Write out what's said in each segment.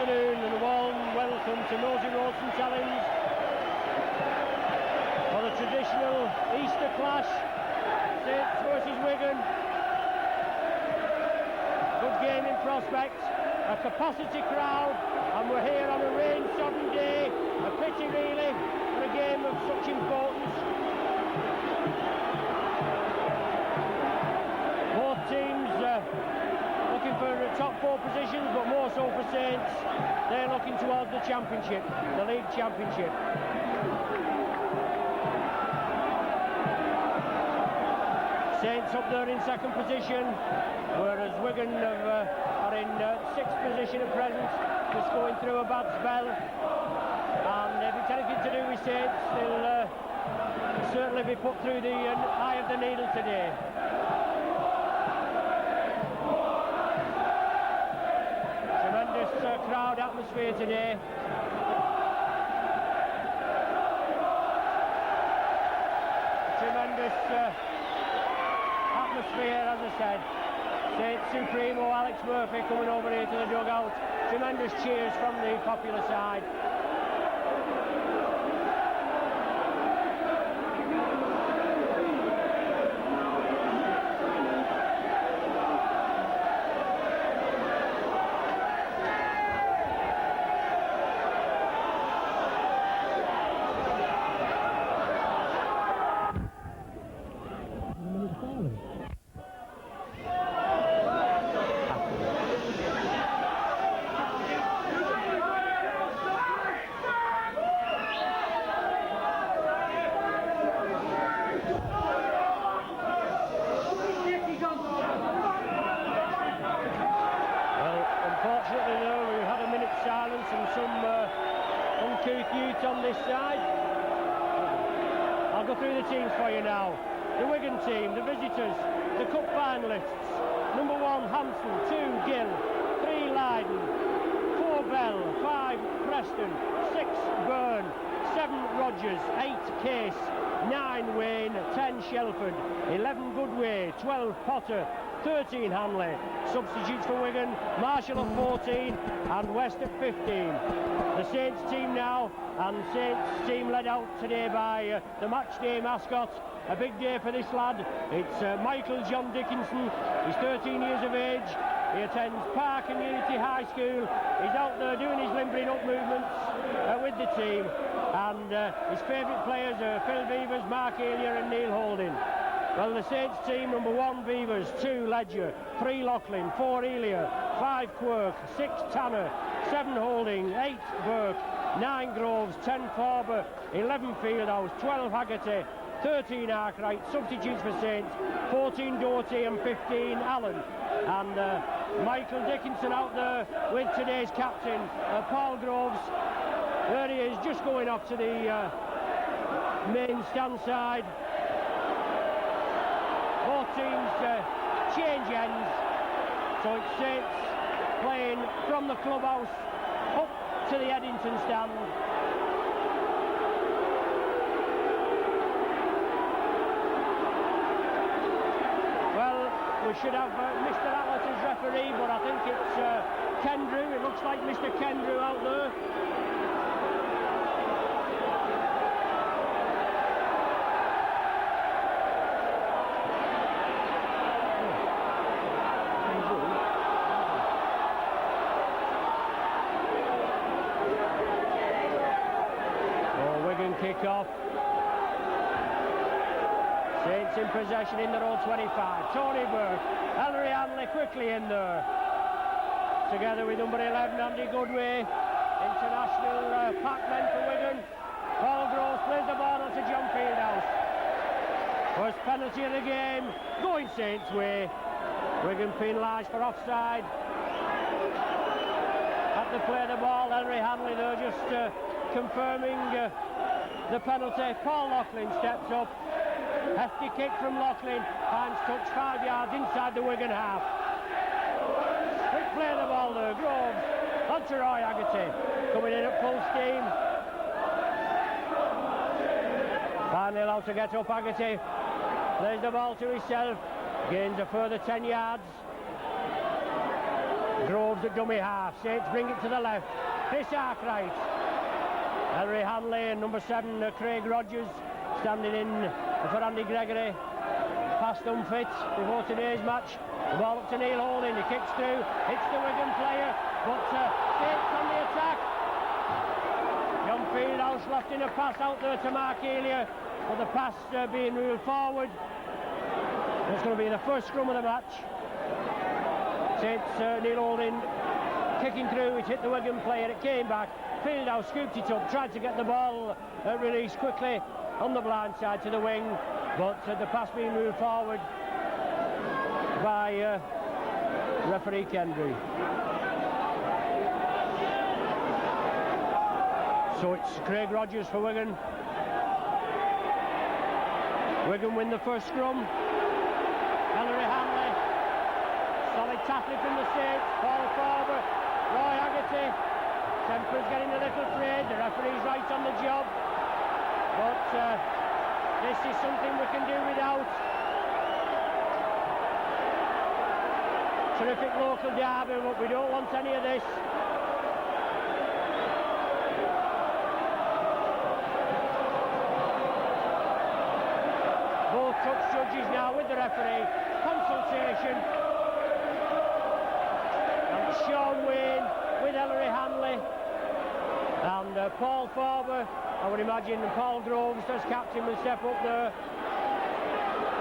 afternoon and a warm welcome to Nosy Road St Helens for the traditional Easter clash, Saints versus Wigan. Good game in prospect, a capacity crowd, and we're here on a rain-sodden day. A pity really for a game of such importance. Both teams looking for top four positions, but more so for Saints. They're looking towards the championship, the league championship. Saints up there in second position, whereas Wigan are in sixth position at present, just going through a bad spell. And if it's anything to do with Saints, they'll certainly be put through the eye of the needle today. Tremendous crowd atmosphere today. Tremendous atmosphere, as I said. Saints Supremo Alex Murphy coming over here to the dugout. Tremendous cheers from the popular side. On this side, I'll go through the teams for you now. The Wigan team, the visitors, the cup finalists: number 1 Hanson, 2 Gill, 3 Leyden, 4 Bell, 5 Preston, 6 Byrne, 7 Rogers, 8 Case, 9 Wayne, 10 Shelford, 11 Goodway, 12 Potter, 13 Hanley. Substitutes for Wigan: Marshall at 14 and West at 15. The Saints team now, and Saints team led out today by the match day mascot. A big day for this lad. It's Michael John Dickinson. He's 13 years of age. He attends Park and Unity High School. He's out there doing his limbering up movements with the team. And his favourite players are Phil Beavers, Mark Elia and Neil Holding. Well, the Saints team: number 1 Beavers, 2 Ledger, 3 Loughlin, 4 Elia, 5 Quirk, 6 Tanner, 7 Holding, 8 Burke, 9 Groves, 10 Farber, 11 Fieldhouse, 12 Haggerty, 13 Arkwright. Substitutes for Saints: 14 Doherty and 15 Allen. And Michael Dickinson out there with today's captain, Paul Groves. There he is, just going off to the main stand side. Both teams change ends, so it's Saints playing from the clubhouse up to the Eddington stand. Well, we should have Mr. Atlas as referee, but I think it's Kendrew. It looks like Mr. Kendrew out there. Kick-off. Saints in possession in their own 25. Tony Burke, Ellery Hanley quickly in there. Together with number 11, Andy Goodway. International packman for Wigan. Paul Groves plays the ball onto John Fieldhouse. First penalty of the game, going Saints' way. Wigan penalised for offside. Had to play the ball. Ellery Hanley there just confirming the penalty. Paul Loughlin steps up. Hefty kick from Loughlin. Hands touch 5 yards inside the Wigan half. Quick play the ball there. Groves. On to Roy Haggerty. Coming in at full steam. Finally allowed to get up Haggerty. Plays the ball to himself. Gains a further 10 yards. Groves at dummy half. Saints bring it to the left. Chris Arkwright. Ellery Hanley and number 7 Craig Rogers standing in for Andy Gregory. Past unfit before today's match. The ball up to Neil Holding. He kicks through. Hits the Wigan player. But Saints on the attack. John Fieldhouse lofting a pass out there to Mark Elia. But the pass being ruled forward. It's going to be the first scrum of the match. Saints Neil Holding kicking through. It hit the Wigan player. It came back. Fieldhouse scooped it up. Tried to get the ball released quickly on the blind side to the wing. But the pass being moved forward by referee Kendry. So it's Craig Rogers for Wigan. Wigan win the first scrum. Ellery Hanley. Solid tackling from the Saints. Paul Farber. Roy Haggerty. Temper's getting a little frayed. The referee's right on the job. But this is something we can do without. Terrific local derby, but we don't want any of this. Both touch judges now with the referee. Consultation. And Sean Wayne with Ellery Hanley. And Paul Farber, I would imagine Paul Groves as captain will step up there.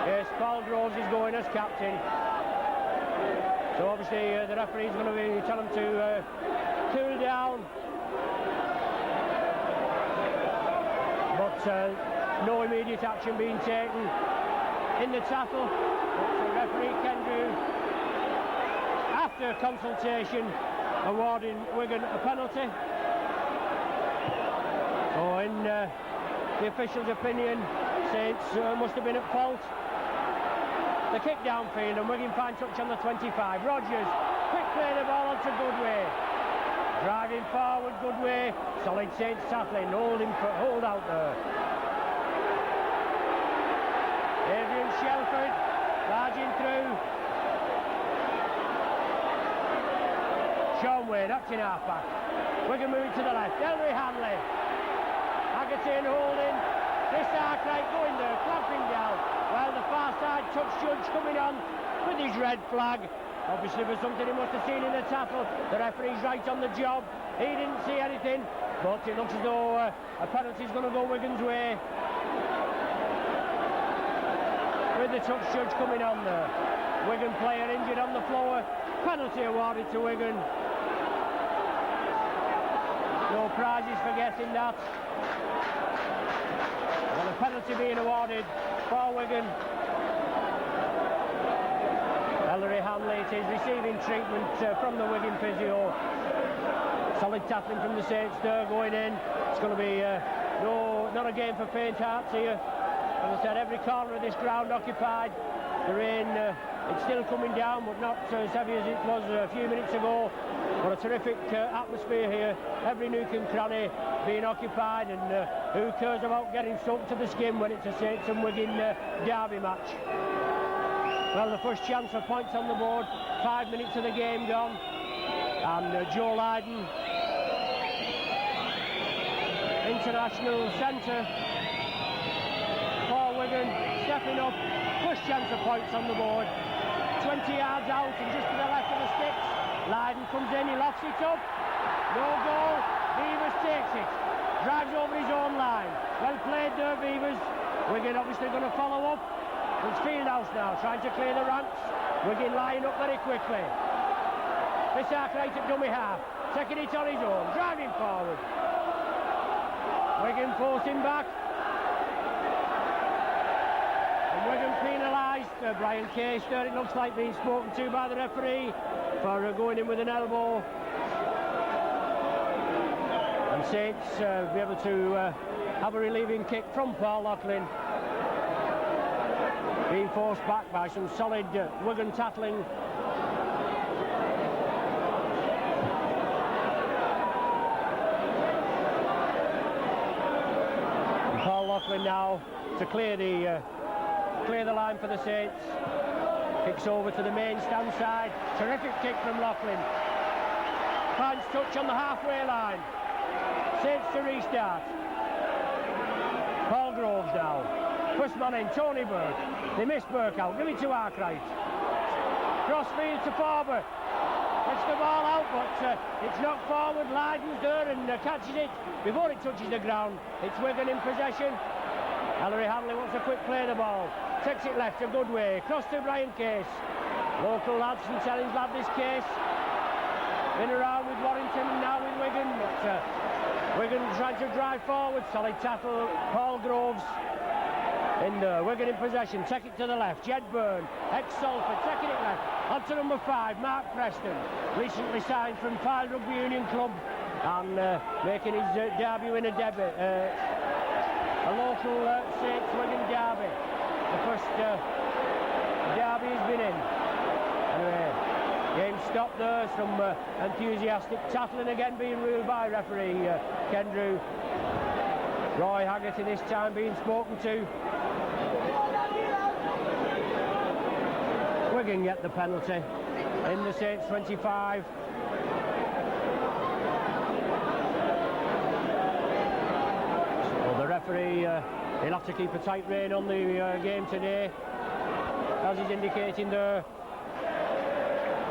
Yes, Paul Groves is going as captain. So obviously the referee's going to be telling him to cool down. But no immediate action being taken in the tackle. But referee Kendrew, after consultation, awarding Wigan a penalty. So in the official's opinion, Saints must have been at fault. The kick downfield and Wigan fine touch on the 25. Rogers, quick play the ball onto Goodway. Driving forward, Goodway. Solid Saints tackling, hold out there. Adrian Shelford, barging through. Sean Wayne, acting half-back. Wigan moving to the left. Ellery Hanley. Haggerty and Holding. Chris Arkwright going there, clamping down. While the far side touch judge coming on with his red flag. Obviously for something he must have seen in the tackle. The referee's right on the job. He didn't see anything, but it looks as though a penalty's going to go Wigan's way. With the touch judge coming on there. Wigan player injured on the floor. Penalty awarded to Wigan. No prizes for getting that. Well, a penalty being awarded for Wigan. Ellery Hanley is receiving treatment from the Wigan physio. Solid tackling from the Saints there going in. It's going to be not a game for faint hearts here. As I said, every corner of this ground occupied. The rain, it's still coming down, but not as heavy as it was a few minutes ago. But a terrific atmosphere here. Every nook and cranny being occupied, and who cares about getting soaked to the skin when it's a Saints and Wigan derby match. Well, the first chance for points on the board. 5 minutes of the game gone. And Joe Lydon, international centre for Wigan, stepping up. First chance of points on the board. 20 yards out and just to the left of the sticks. Lydon comes in, he lofts it up. No goal. Beavers takes it. Drives over his own line. Well played there, Beavers. Wigan obviously going to follow up. It's Fieldhouse now, trying to clear the ranks. Wigan lying up very quickly. Chris Arkwright at dummy half. Taking it on his own. Driving forward. Wigan forcing back. And Wigan penalised. Brian Case there, it looks like being spoken to by the referee for going in with an elbow. And Saints be able to have a relieving kick from Paul Loughlin. Being forced back by some solid Wigan tackling. And Paul Loughlin now to clear the line for the Saints. Kicks over to the main stand side. Terrific kick from Laughlin. Finds touch on the halfway line. Saints to restart. Paul Groves now. First man in, Tony Burke. They miss Burke out. Give it to Arkwright. Crossfield to Farber. Gets the ball out, but it's knocked forward. Lydon's there and catches it before it touches the ground. It's Wigan in possession. Ellery Hanley wants a quick play of the ball. Takes it left a good way. Cross to Brian Case. Local lads from Helens love this Case. In around with Warrington and now with Wigan. But Wigan trying to drive forward. Solid tackle. Paul Groves. In Wigan in possession. Take it to the left. Jed Byrne. Ex-Salford. Taking it left. On to number 5, Mark Preston. Recently signed from Fylde Rugby Union Club. And making his debut in a local Saints Wigan derby. The first derby he's been in. Anyway, game stopped there. Some enthusiastic tackling again being ruled by referee Ken Drew. Roy Haggerty this time being spoken to. Wigan get the penalty in the Saints 25. So the referee he'll have to keep a tight rein on the game today, as he's indicating there,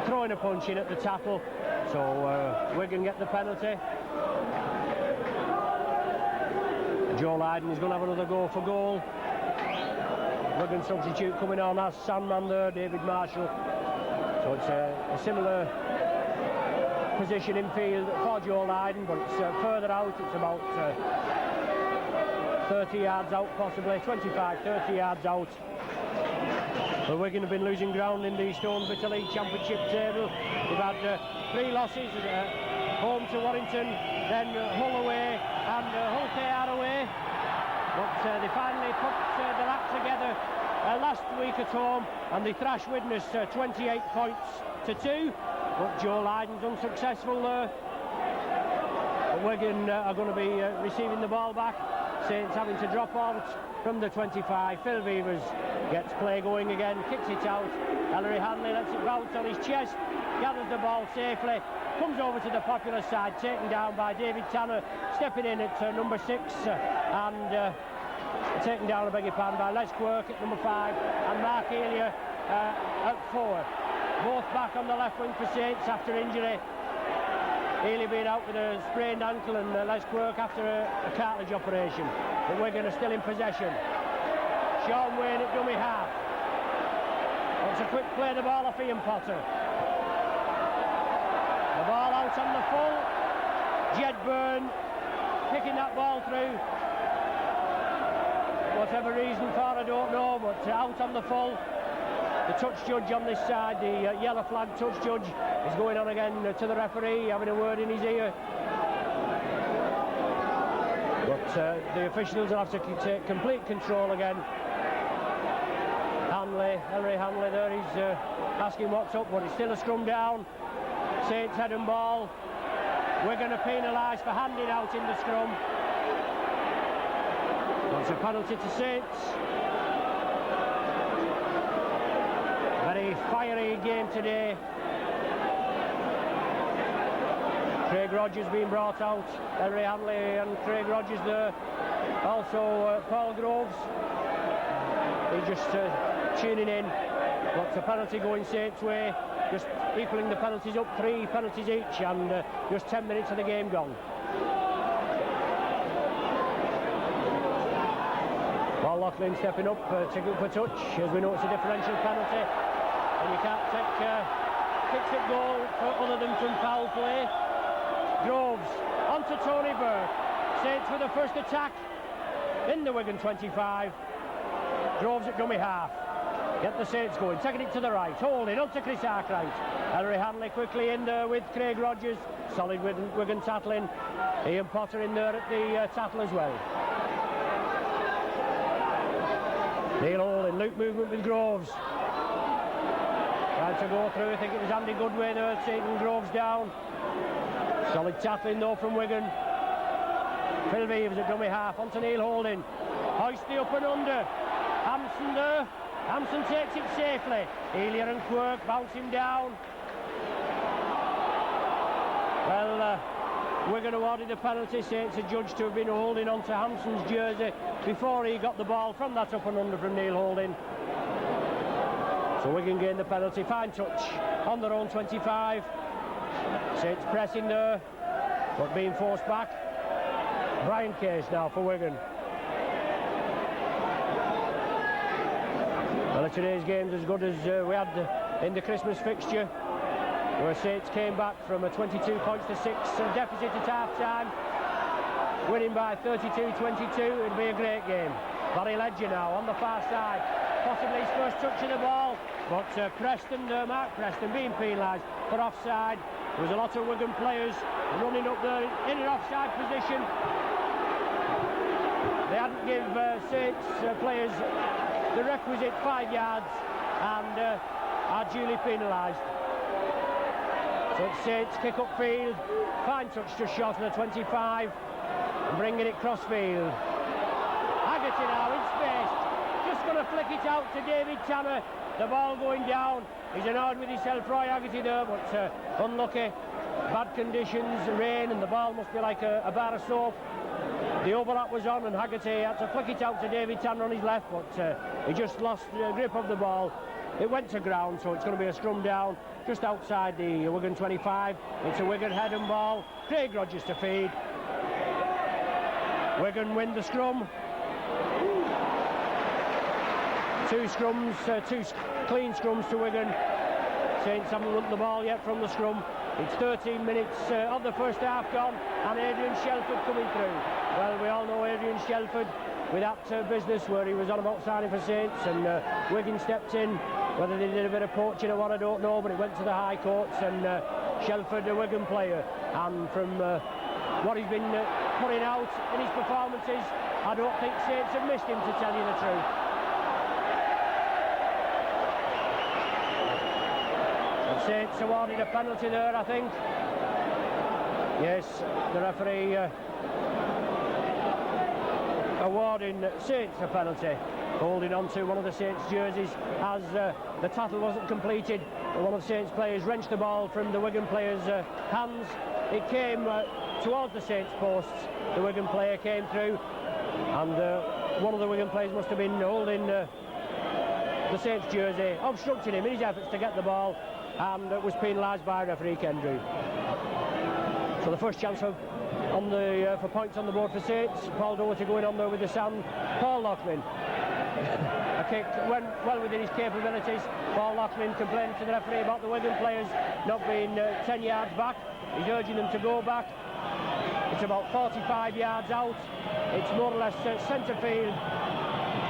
throwing a punch in at the tackle. So Wigan get the penalty. Joe Lydon is going to have another go for goal. Wigan substitute coming on as Sandman there, David Marshall. So it's a similar position in field for Joe Lydon, but it's further out. It's about 30 yards out possibly, 25, 30 yards out. But Wigan have been losing ground in the Stone Bitter League Championship table. They've had 3 losses, home to Warrington, then Hull away and Hull KR away. But they finally put the lot together last week at home and they thrashed Widnes 28 points to 2. But Joe Lydon's unsuccessful there. But Wigan are going to be receiving the ball back. Saints having to drop out from the 25. Phil Beavers gets play going again, kicks it out. Ellery Hanley lets it bounce on his chest, gathers the ball safely, comes over to the popular side, taken down by David Tanner, stepping in at number 6 and taken down, I beg your pardon, by Les Quirk at number 5 and Mark Elia at 4. Both back on the left wing for Saints after injury. Elia being out with a sprained ankle and Les Quirk after a cartilage operation. But Wigan are still in possession. Sean Wayne at dummy half. Wants a quick play the ball off Ian Potter. The ball out on the full. Jed Byrne picking that ball through. Whatever reason for, I don't know, but out on the full. The touch judge on this side, the yellow flag touch judge, is going on again to the referee, having a word in his ear. But the officials will have to take complete control again. Ellery Hanley there, he's asking what's up, but it's still a scrum down. Saints head and ball. We're going to penalise for handing out in the scrum. It's a penalty to Saints. Very fiery game today. Craig Rogers being brought out. Ellery Hanley and Craig Rogers there. Also Paul Groves. He's just tuning in. But a penalty going Saints' way. Just equaling the penalties up, 3 penalties each, and just 10 minutes of the game gone. Paul Laughlin stepping up to go for touch. As we know, it's a differential penalty, and you can't take kicks at goal other than from foul play. Groves on to Tony Burke. Saints with the first attack in the Wigan 25. Groves at dummy half. Get the Saints going, taking it to the right, holding on to Chris Arkwright. Ellery Hanley quickly in there with Craig Rogers. Solid Wigan tackling. Ian Potter in there at the tackle as well. Neil Hall in loop movement with Groves. Trying to go through, I think it was Andy Goodway there, taking Groves down. Solid tackling though from Wigan. Phil Beavers at dummy half, onto Neil Holding. Hoist the up and under. Hampson there. Hampson takes it safely. Elia and Quirk bounce him down. Well, Wigan awarded the penalty. Saints adjudged to have been holding on to Hampson's jersey before he got the ball from that up and under from Neil Holding. So Wigan gained the penalty. Fine touch on their own 25. Saints pressing there, but being forced back. Brian Case now for Wigan. Well, today's game's as good as we had in the Christmas fixture, where Saints came back from a 22 points to 6 deficit at half-time, winning by 32-22. It'll be a great game. Barry Ledger now on the far side, possibly his first touch of the ball, but Mark Preston being penalised for offside. There was a lot of Wigan players running up there in an offside position. They hadn't given Saints players the requisite 5 yards and are duly penalised. So it's Saints kick up field, fine touch just short of the 25, and bringing it cross field. Haggerty now in space, just going to flick it out to David Tanner. The ball going down. He's annoyed with himself, Roy Haggerty there, but unlucky. Bad conditions, rain, and the ball must be like a bar of soap. The overlap was on, and Haggerty had to flick it out to David Tanner on his left, but he just lost grip of the ball. It went to ground, so it's going to be a scrum down just outside the Wigan 25. It's a Wigan head and ball. Craig Rogers to feed. Wigan win the scrum. Two clean scrums to Wigan. Saints haven't won the ball yet from the scrum. It's 13 minutes of the first half gone, and Adrian Shelford coming through. Well, we all know Adrian Shelford with that business where he was on about signing for Saints, and Wigan stepped in. Whether they did a bit of poaching or what, I don't know, but it went to the High Courts, and Shelford, a Wigan player, and from what he's been putting out in his performances, I don't think Saints have missed him, to tell you the truth. And Saints awarded a penalty there, I think. Yes, the referee awarding Saints a penalty, holding on to one of the Saints jerseys as the tackle wasn't completed. One of the Saints players wrenched the ball from the Wigan player's hands. It came towards the Saints posts. The Wigan player came through, and one of the Wigan players must have been holding the Saints jersey, obstructing him in his efforts to get the ball, and was penalised by referee Kendrew. So the first chance for points on the board for Saints. Paul Doherty going on there with the sand. Paul Loughlin. A kick went well within his capabilities. Paul Loughlin complaining to the referee about the Wigan players not being 10 yards back. He's urging them to go back. It's about 45 yards out. It's more or less centre field.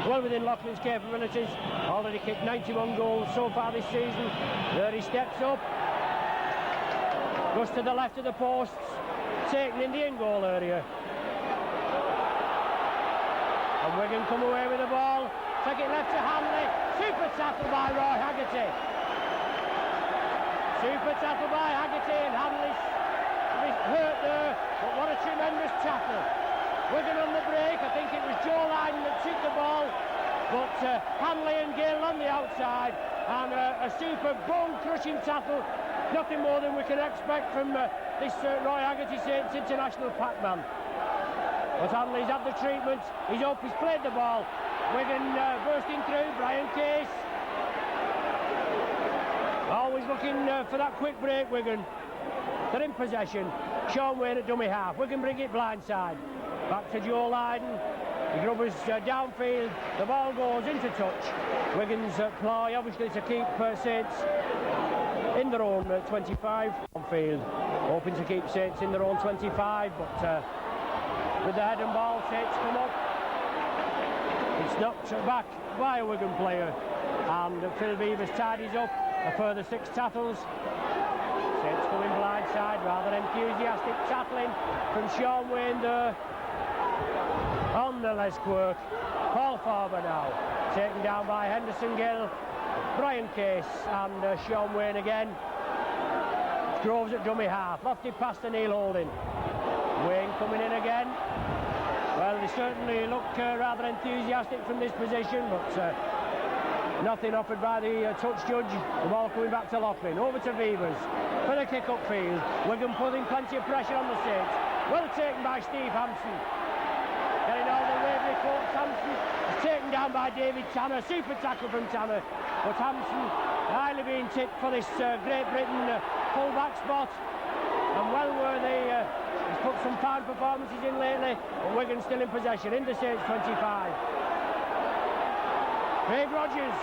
Well within Loughlin's capabilities. Already kicked 91 goals so far this season. There he steps up. Goes to the left of the posts. Taken in the in-goal area. And Wigan come away with the ball. Take it left to Hanley. Super tackle by Roy Haggerty. Super tackle by Haggerty, and Hanley's hurt there. But what a tremendous tackle. Wigan on the break. I think it was Joe Lydon that took the ball. But Hanley and Gale on the outside. And a super bone-crushing tackle. Nothing more than we can expect from this Roy Haggerty Saints international Pac-Man. But Hanley's had the treatment. He's up, he's played the ball. Wigan bursting through. Brian Case. Always looking for that quick break, Wigan. They're in possession. Sean Wayne at dummy half. Wigan bring it blindside. Back to Joe Lydon. The grubbers downfield. The ball goes into touch. Wigan's ploy, obviously, to keep Saints in their own 25 on field, hoping to keep Saints in their own 25, but with the head and ball, Saints come up. It's knocked back by a Wigan player, and Phil Beavers tidies up a further 6 tackles. Saints coming blindside, rather enthusiastic tackling from Sean Wayne there on the Les Quirk. Paul Farber now, taken down by Henderson Gill. Brian Case and Sean Wayne again. Groves at dummy half, lofted past to Neil Holding. Wayne coming in again. Well, they certainly look rather enthusiastic from this position, but Nothing offered by the touch judge. The ball coming back to Loughlin. Over to Beavers for the kick upfield. Wigan putting plenty of pressure on the Saints. Well taken by Steve Hampson. Getting all the way before Hampson is taken down by David Tanner. Super tackle from Tanner. But Hampson highly being tipped for this Great Britain full-back spot. And well worthy. He's put some fine performances in lately. But Wigan still in possession. In the Saints 25. Craig Rogers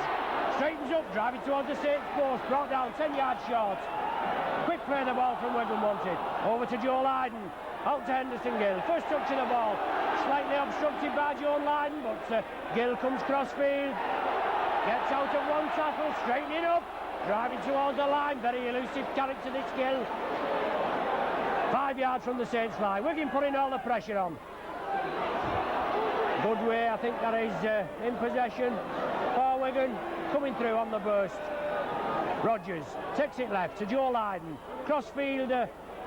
straightens up, driving towards the Saints post. Brought down 10 yards short. Quick play the ball from Wigan wanted. Over to Joe Lydon. Out to Henderson Gill. First touch of the ball. Slightly obstructed by Joe Lydon, but Gill comes crossfield. Gets out of one tackle, straightening up. Driving towards the line. Very elusive character this Gill. 5 yards from the Saints line. Wigan putting all the pressure on. Good way, I think that is in possession for Wigan. Coming through on the burst. Rogers takes it left to Joe Lydon. Crossfield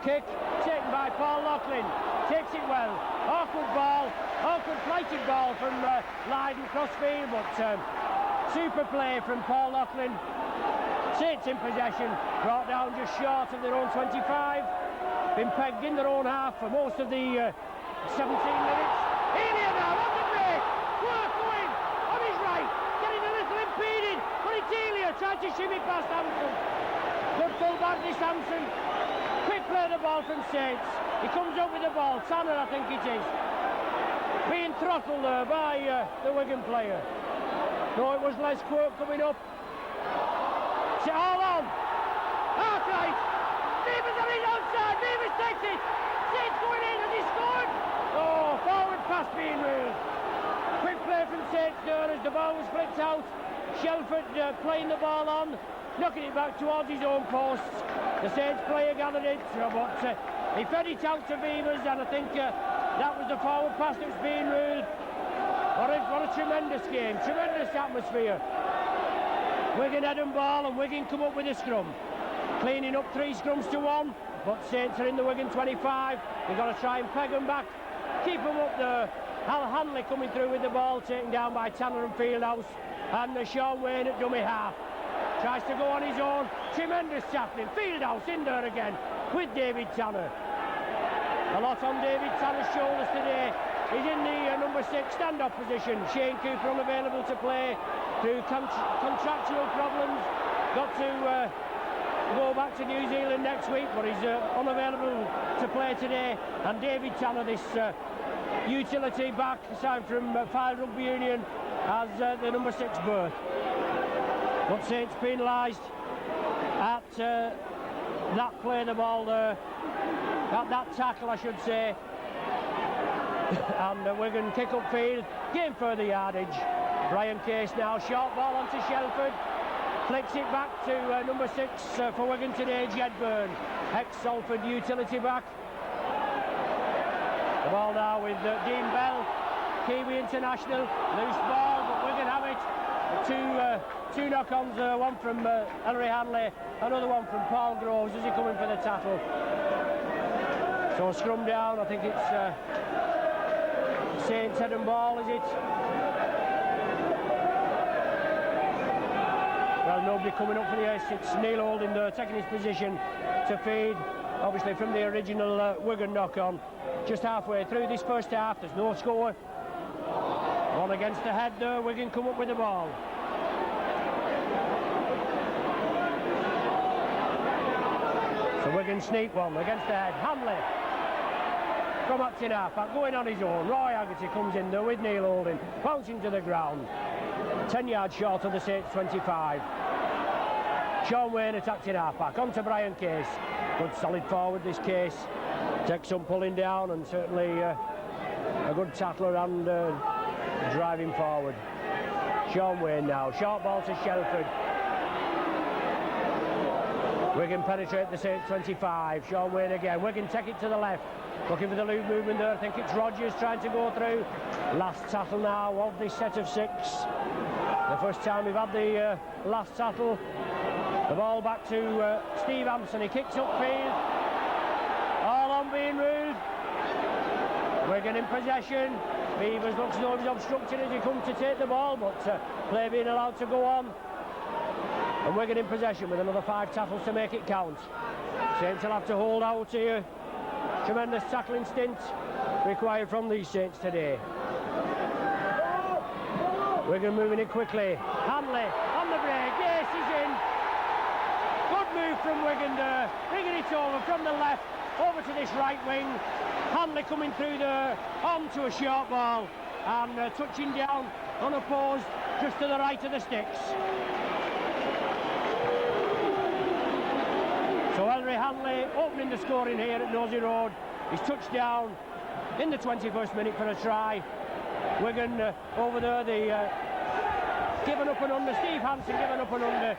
kick taken by Paul Loughlin. Takes it well. Awkward ball. Awkward flighted ball from Lydon crossfield, but super play from Paul Loughlin. Saints in possession. Brought down just short of their own 25. Been pegged in their own half for most of the 17 minutes. Elia now on the break. Work going on his right. Getting a little impeded. But it's Elia trying to shimmy past Hampson. Good full back this Hampson. Quick play the ball from Saints. He comes up with the ball. Tanner, I think it is. Being throttled there by the Wigan player. No, it was Les Quirk coming up. It's all on. Half right. Beavers on his outside. Beavers takes it. Saints going in. Has he scored? Oh, forward pass being ruled. Quick play from Saints there as the ball was flicked out. Shelford playing the ball on, knocking it back towards his own posts. The Saints player gathered it, but he fed it out to Beavers, and I think that was the forward pass that was being ruled. What a tremendous game, tremendous atmosphere. Wigan had ball, and Wigan come up with a scrum. Cleaning up 3 scrums to 1, but Saints are in the Wigan 25. They've got to try and peg them back. Keep them up there. Hal Hanley coming through with the ball, taken down by Tanner and Fieldhouse. And Sean Wayne at dummy half. Tries to go on his own. Tremendous tackling. Fieldhouse in there again with David Tanner. A lot on David Tanner's shoulders today. He's in the number 6 stand-off position. Shane Cooper unavailable to play through contractual problems. Got to go back to New Zealand next week, but he's unavailable to play today. And David Tanner, this utility back, aside from Fylde Rugby Union, as the number 6 berth. But Saints penalised at that play the ball there, at that tackle I should say. And Wigan kick up field, gain further yardage. Brian Case now, short ball onto Shelford. Flicks it back to number 6 for Wigan today, Jed Byrne, ex-Salford utility back. The ball now with Dean Bell, Kiwi international, loose ball, but Wigan have it. Two knock-ons, one from Ellery Hanley, another one from Paul Groves as he coming for the tackle. So scrum down, I think it's Saints head and ball, is it? Well, nobody coming up for the S. It's Neil Holding there, taking his position to feed, obviously from the original Wigan knock-on. Just halfway through this first half, there's no score. One against the head there, Wigan come up with the ball. So Wigan sneak one against the head. Hanley from acting half-back, going on his own. Roy Haggerty comes in there with Neil Holding, bouncing to the ground. 10 yards short of the Saints 25. Sean Wayne attacking half-back, on to Brian Case. Good solid forward this Case. Takes some pulling down and certainly a good tackler and driving forward. Sean Wayne now, short ball to Shelford. Wigan penetrate the Saints 25. Sean Wayne again. Wigan take it to the left. Looking for the loop movement there. I think it's Rogers trying to go through. Last tackle now of this set of 6. The first time we've had the last tackle. The ball back to Steve Hampson. He kicks upfield. All on being ruled. Wigan in possession. Beavers looks as though he's obstructed as he comes to take the ball, but play being allowed to go on. And Wigan in possession with another 5 tackles to make it count. Saints will have to hold out here. Tremendous tackling stint required from these Saints today. Wigan moving it quickly. Hanley on the break. Yes, he's in. Good move from Wigan there. Bringing it over from the left over to this right wing. Hanley coming through there onto a short ball and touching down unopposed just to the right of the sticks. So Ellery Hanley opening the scoring here at Nosey Road. He's touched down in the 21st minute for a try. Wigan over there, given up and under. Steve Hansen given up and under.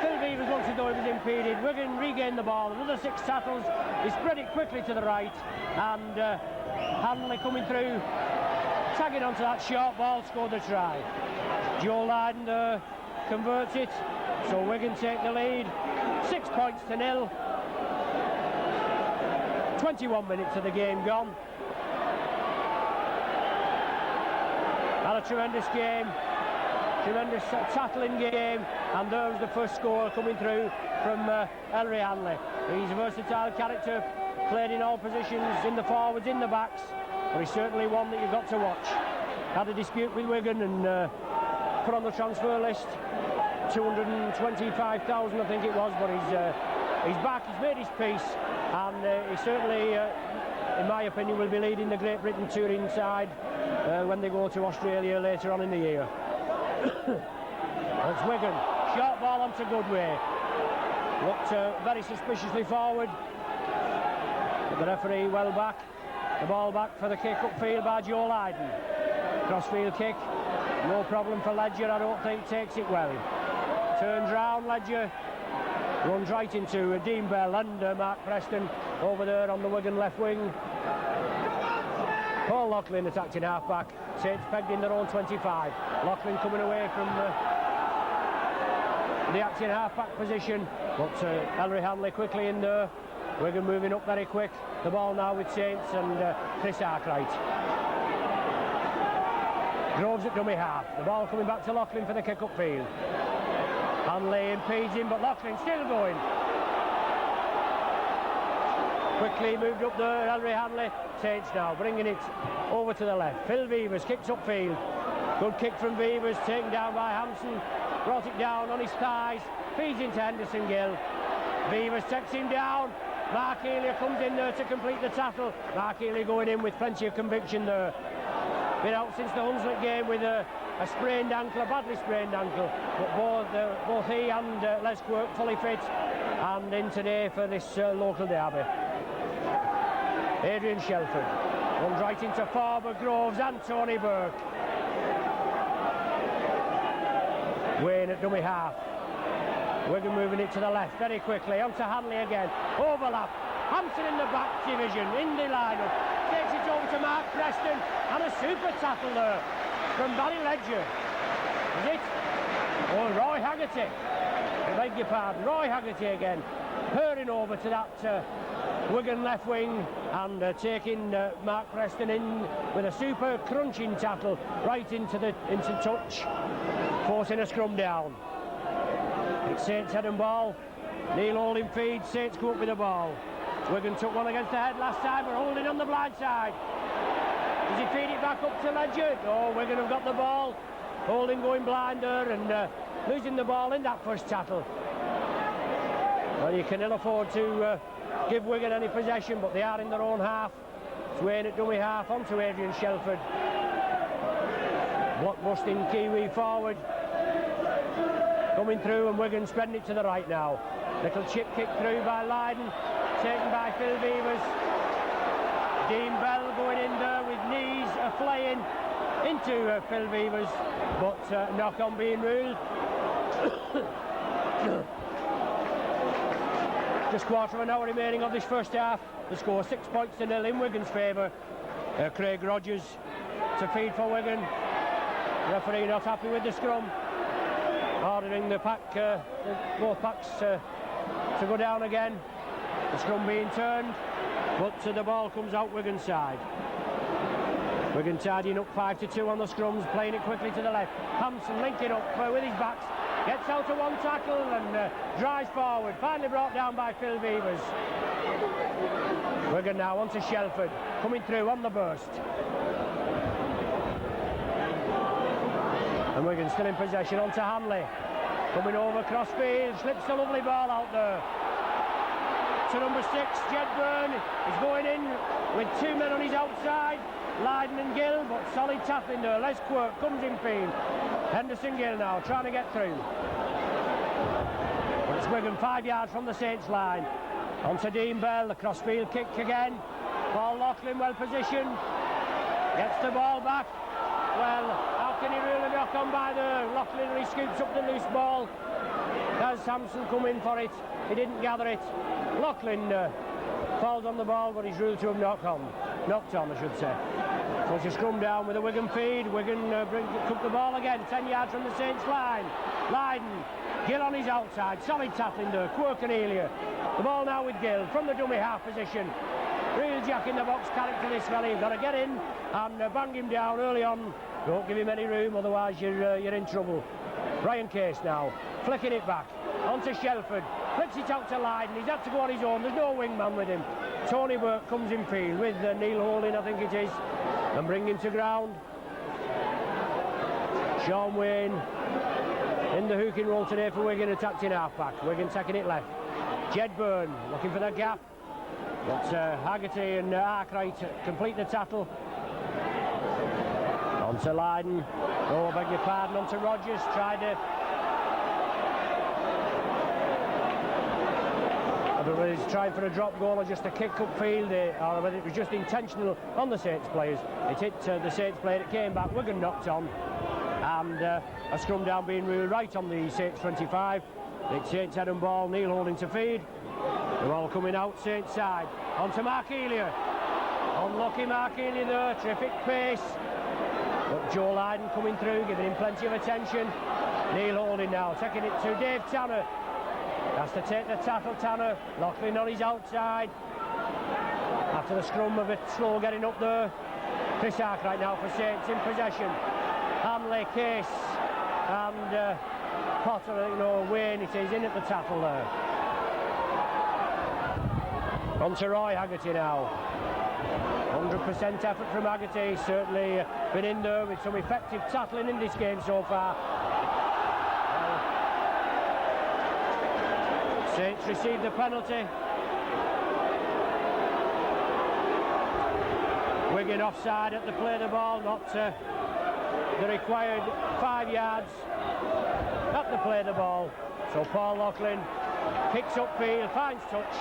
Phil Beavers looks as though he was impeded. Wigan regained the ball. Another 6 tackles. He spread it quickly to the right. And Hanley coming through, tagging onto that short ball, scored the try. Joe Lydon converts it. So Wigan take the lead. 6 points to 0. 21 minutes of the game gone. Had a tremendous game, tremendous tackling game, and there was the first score coming through from Ellery Hanley. He's a versatile character, played in all positions, in the forwards, in the backs, but he's certainly one that you've got to watch. Had a dispute with Wigan and put on the transfer list. 225,000 I think it was, but he's back, he's made his peace, and he certainly, in my opinion, will be leading the Great Britain touring side when they go to Australia later on in the year. It's Wigan, short ball onto Goodway. Looked very suspiciously forward, but the referee well back. The ball back for the kick upfield by Joe Lydon. Crossfield kick, no problem for Ledger, I don't think, takes it well. Turns round, Ledger runs right into Dean Bell and Mark Preston over there on the Wigan left wing. Paul Loughlin attacked in half-back. Saints pegged in their own 25. Loughlin coming away from the acting half-back position, but Ellery Hanley quickly in there. Wigan moving up very quick. The ball now with Saints and Chris Arkwright. Groves at dummy half. The ball coming back to Loughlin for the kick upfield. Hanley impedes him, but Loughlin still going. Quickly moved up there, Ellery Hanley. Saints now bringing it over to the left. Phil Beavers kicks upfield. Good kick from Beavers, taken down by Hansen. Brought it down on his thighs. Feeds into Henderson Gill. Beavers takes him down. Mark Healy comes in there to complete the tackle. Mark Healy going in with plenty of conviction there. Been out since the Hunslet game with a sprained ankle, a badly sprained ankle, but both he and Les Quirk fully fit and in today for this local derby. Adrian Shelford runs right into Farber, Groves and Tony Burke. Wayne at dummy half. Wigan moving it to the left very quickly, onto Hanley again, overlap. Hampson in the back division, in the line-up, takes it over to Mark Preston, and a super tackle there from Barry Ledger. Is it? Oh, Roy Haggerty. I beg your pardon, Roy Haggerty again, hurrying over to that Wigan left wing and taking Mark Preston in with a super crunching tackle right into touch, forcing a scrum down. It's Saints head and ball. Neil Holding feeds, Saints go up with the ball. Wigan took one against the head last time, we're holding on the blind side. Does he feed it back up to Ledger? No, Wigan have got the ball. Holding going blind there and losing the ball in that first tackle. Well, you can ill afford to give Wigan any possession, but they are in their own half. It's Wayne at dummy half, onto Adrian Shelford. Block-busting Kiwi forward. Coming through and Wigan spreading it to the right now. Little chip kick through by Lydon, taken by Phil Beavers. Dean Bell going in there with knees flying into Phil Beavers, but knock on being ruled. Just quarter of an hour remaining of this first half. The score 6 points to 0 in Wigan's favour. Craig Rogers to feed for Wigan. Referee not happy with the scrum, ordering the pack, both packs to go down again. The scrum being turned, but the ball comes out Wigan's side. Wigan tidying up 5-2 on the scrums, playing it quickly to the left. Hampson linking up with his backs, gets out of one tackle and drives forward, finally brought down by Phil Beavers. Wigan now onto Shelford, coming through on the burst. And Wigan still in possession, onto Hanley, coming over crossfield, slips a lovely ball out there. To number 6, Jedburn is going in with 2 men on his outside, Lydon and Gill, but solid tackling there. Les Quirk comes in field. Henderson Gill now trying to get through. But it's Wigan 5 yards from the Saints line. Onto Dean Bell, the crossfield kick again. Paul Loughlin well positioned, gets the ball back. Well, how can he rule a knock on by there? Loughlin, he scoops up the loose ball. Does Hampson come in for it? He didn't gather it. Loughlin falls on the ball, but he's ruled to have knocked on, I should say. So it's a scrum down with a Wigan feed. Wigan took the ball again, 10 yards from the Saints line. Lydon, Gill on his outside, solid tackling there. Quirk and Elia. The ball now with Gill from the dummy half position. Real Jack in the box character this fella. You've got to get in and bang him down early on. Don't give him any room, otherwise you're in trouble. Brian Case now, flicking it back onto Shelford, flicks it out to Lydon. He's had to go on his own, there's no wingman with him. Tony Burke comes in field with Neil Holding, I think it is, and bring him to ground. Sean Wayne in the hooking role today for Wigan, attacked in half-back. Wigan taking it left. Jedburn looking for the gap, but Haggerty and Arkwright complete the tackle. Onto Lydon, oh, I beg your pardon, onto Rogers, tried to... I don't know whether he's trying for a drop goal or just a kick upfield, or whether it was just intentional on the Saints players. It hit the Saints player, it came back, Wigan knocked on, and a scrum down being ruled right on the Saints 25. It's Saints head and ball, Neil Holding to feed. The ball coming out Saints side, onto Mark Elia. Unlucky Mark Elia there, terrific pace. But Joe Lydon coming through, giving him plenty of attention. Neil Holding now, taking it to Dave Tanner. Has to take the tackle, Tanner. Loughlin on his outside. After the scrum, a bit slow getting up there. Chris Arkwright now for Saints in possession. Hanley, Case, and Potter, Wayne, it is in at the tackle there. On to Roy Haggerty now. 100% effort from Haggerty, certainly been in there with some effective tackling in this game so far. Saints received the penalty. Wigan offside at the play of the ball, not the required 5 yards at the play of the ball. So Paul Loughlin kicks upfield, finds touch,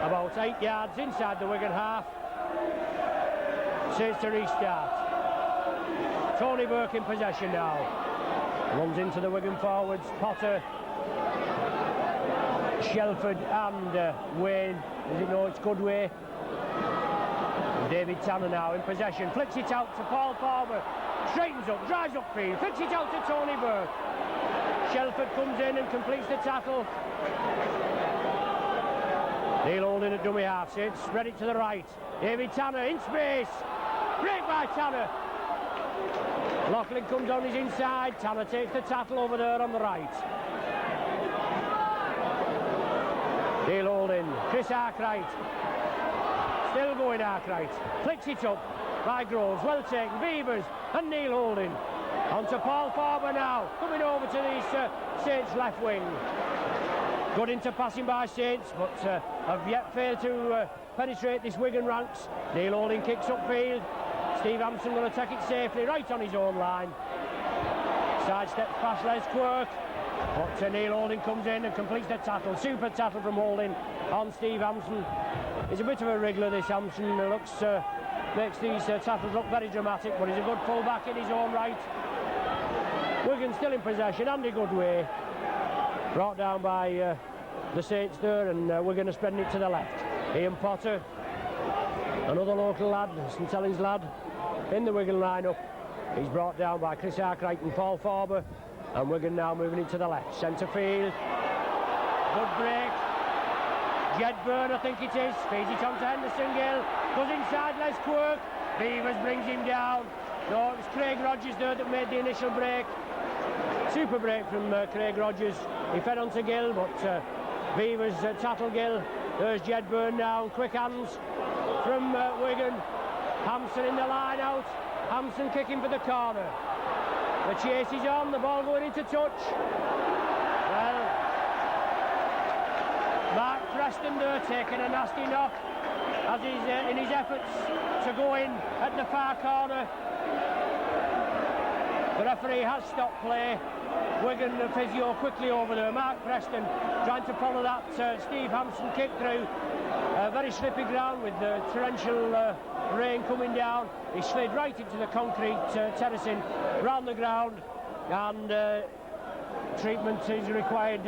about 8 yards inside the Wigan half. Saints to restart. Tony Burke in possession now. Runs into the Wigan forwards. Potter, Shelford and Wayne. Does it know it's Goodway? David Tanner now in possession. Flicks it out to Paul Farber. Straightens up, drives upfield. Flicks it out to Tony Burke. Shelford comes in and completes the tackle. Neil Holding at dummy half. Saints spread it to the right. David Tanner in space. Break by Tanner. Loughlin comes on his inside. Tanner takes the tackle over there on the right. Neil Holding. Chris Arkwright. Still going Arkwright. Flicks it up by Groves. Well taken. Beavers and Neil Holding. On to Paul Farber now. Coming over to the Saints left wing. Good into passing by Saints, but have yet failed to penetrate this Wigan ranks. Neil Holding kicks upfield. Steve Hampson going to take it safely right on his own line. Sidesteps past Les Quirk, but Neil Holding comes in and completes the tackle. Super tackle from Holding on Steve Hampson. He's a bit of a wriggler, this Hampson. Makes these tackles look very dramatic, but he's a good full-back in his own right. Wigan still in possession. Andy Goodway brought down by the Saints there, and we're going to spread it to the left. Ian Potter, another local lad, St Helens lad, in the Wigan lineup. He's brought down by Chris Arkwright and Paul Farber, and Wigan now moving it to the left. Centre field. Good break. Jedburn, I think it is. Feeds it on to Henderson Gill. Goes inside Les Quirk. Beavers brings him down. No, it was Craig Rogers there that made the initial break. Super break from Craig Rogers. He fed on to Gill, but Beavers tattle Gill. There's Jedburn now. Quick hands from Wigan. Hampson in the line out. Hampson kicking for the corner. The chase is on. The ball going into touch. Well, Mark Preston there taking a nasty knock as he's in his efforts to go in at the far corner. The referee has stopped play. Wigan physio quickly over there. Mark Preston trying to follow that Steve Hampson kick through. Very slippy ground with the torrential rain coming down. He slid right into the concrete terracing round the ground, and treatment is required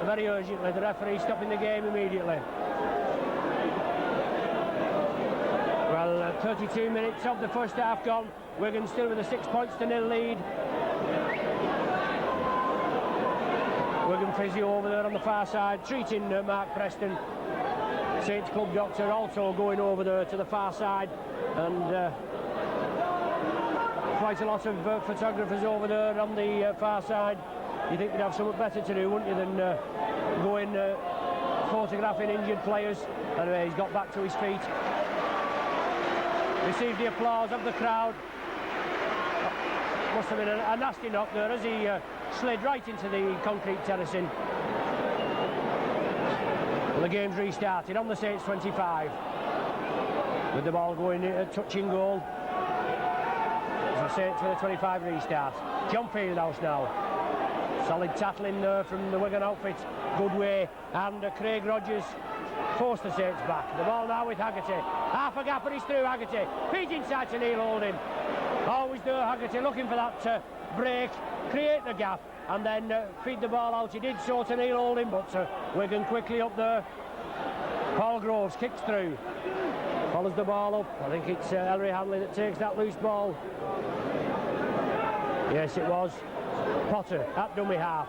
very urgently. The referee stopping the game immediately. Well, 32 minutes of the first half gone. Wigan still with a 6-0 lead. Wigan physio over there on the far side, treating Mark Preston. Saints club doctor also going over there to the far side, and quite a lot of photographers over there on the far side. You think they'd have something better to do, wouldn't you, than going photographing injured players? Anyway, he's got back to his feet. Received the applause of the crowd. Must have been a nasty knock there as he slid right into the concrete terracing. Well, the game's restarted on the Saints 25, with the ball going touching goal. The Saints with a 25 restart. John Fieldhouse now. Solid tackling there from the Wigan outfit. Good way, and Craig Rogers forced the Saints back. The ball now with Haggerty. Half a gap and he's through. Haggerty feeds inside to Neil Holding. Always there, Haggerty looking for that break, create the gap, and then feed the ball out. He did so to Neil Holding, but Wigan quickly up there. Paul Groves kicks through, follows the ball up. I think it's Ellery Hanley that takes that loose ball. Yes, it was Potter at dummy half,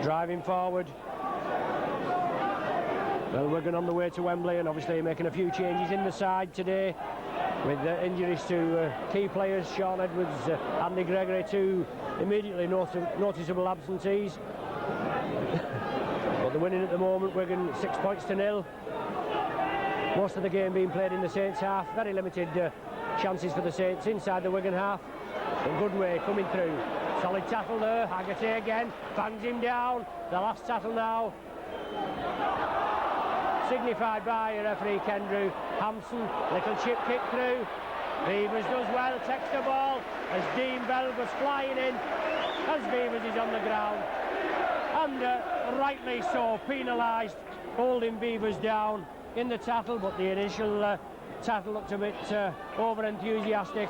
driving forward. Well, Wigan on the way to Wembley, and obviously making a few changes in the side today, with injuries to key players, Sean Edwards, Andy Gregory, two immediately noticeable absentees. But they're winning at the moment, Wigan 6-0. Most of the game being played in the Saints half. Very limited chances for the Saints inside the Wigan half. A good way coming through. Solid tackle there. Haggerty again, bangs him down. The last tackle now, signified by referee Kendrew. Hampson, little chip kick through. Beavers does well, takes the ball as Dean Bell goes flying in, as Beavers is on the ground, and rightly so, penalised, holding Beavers down in the tackle, but the initial tackle looked a bit over enthusiastic.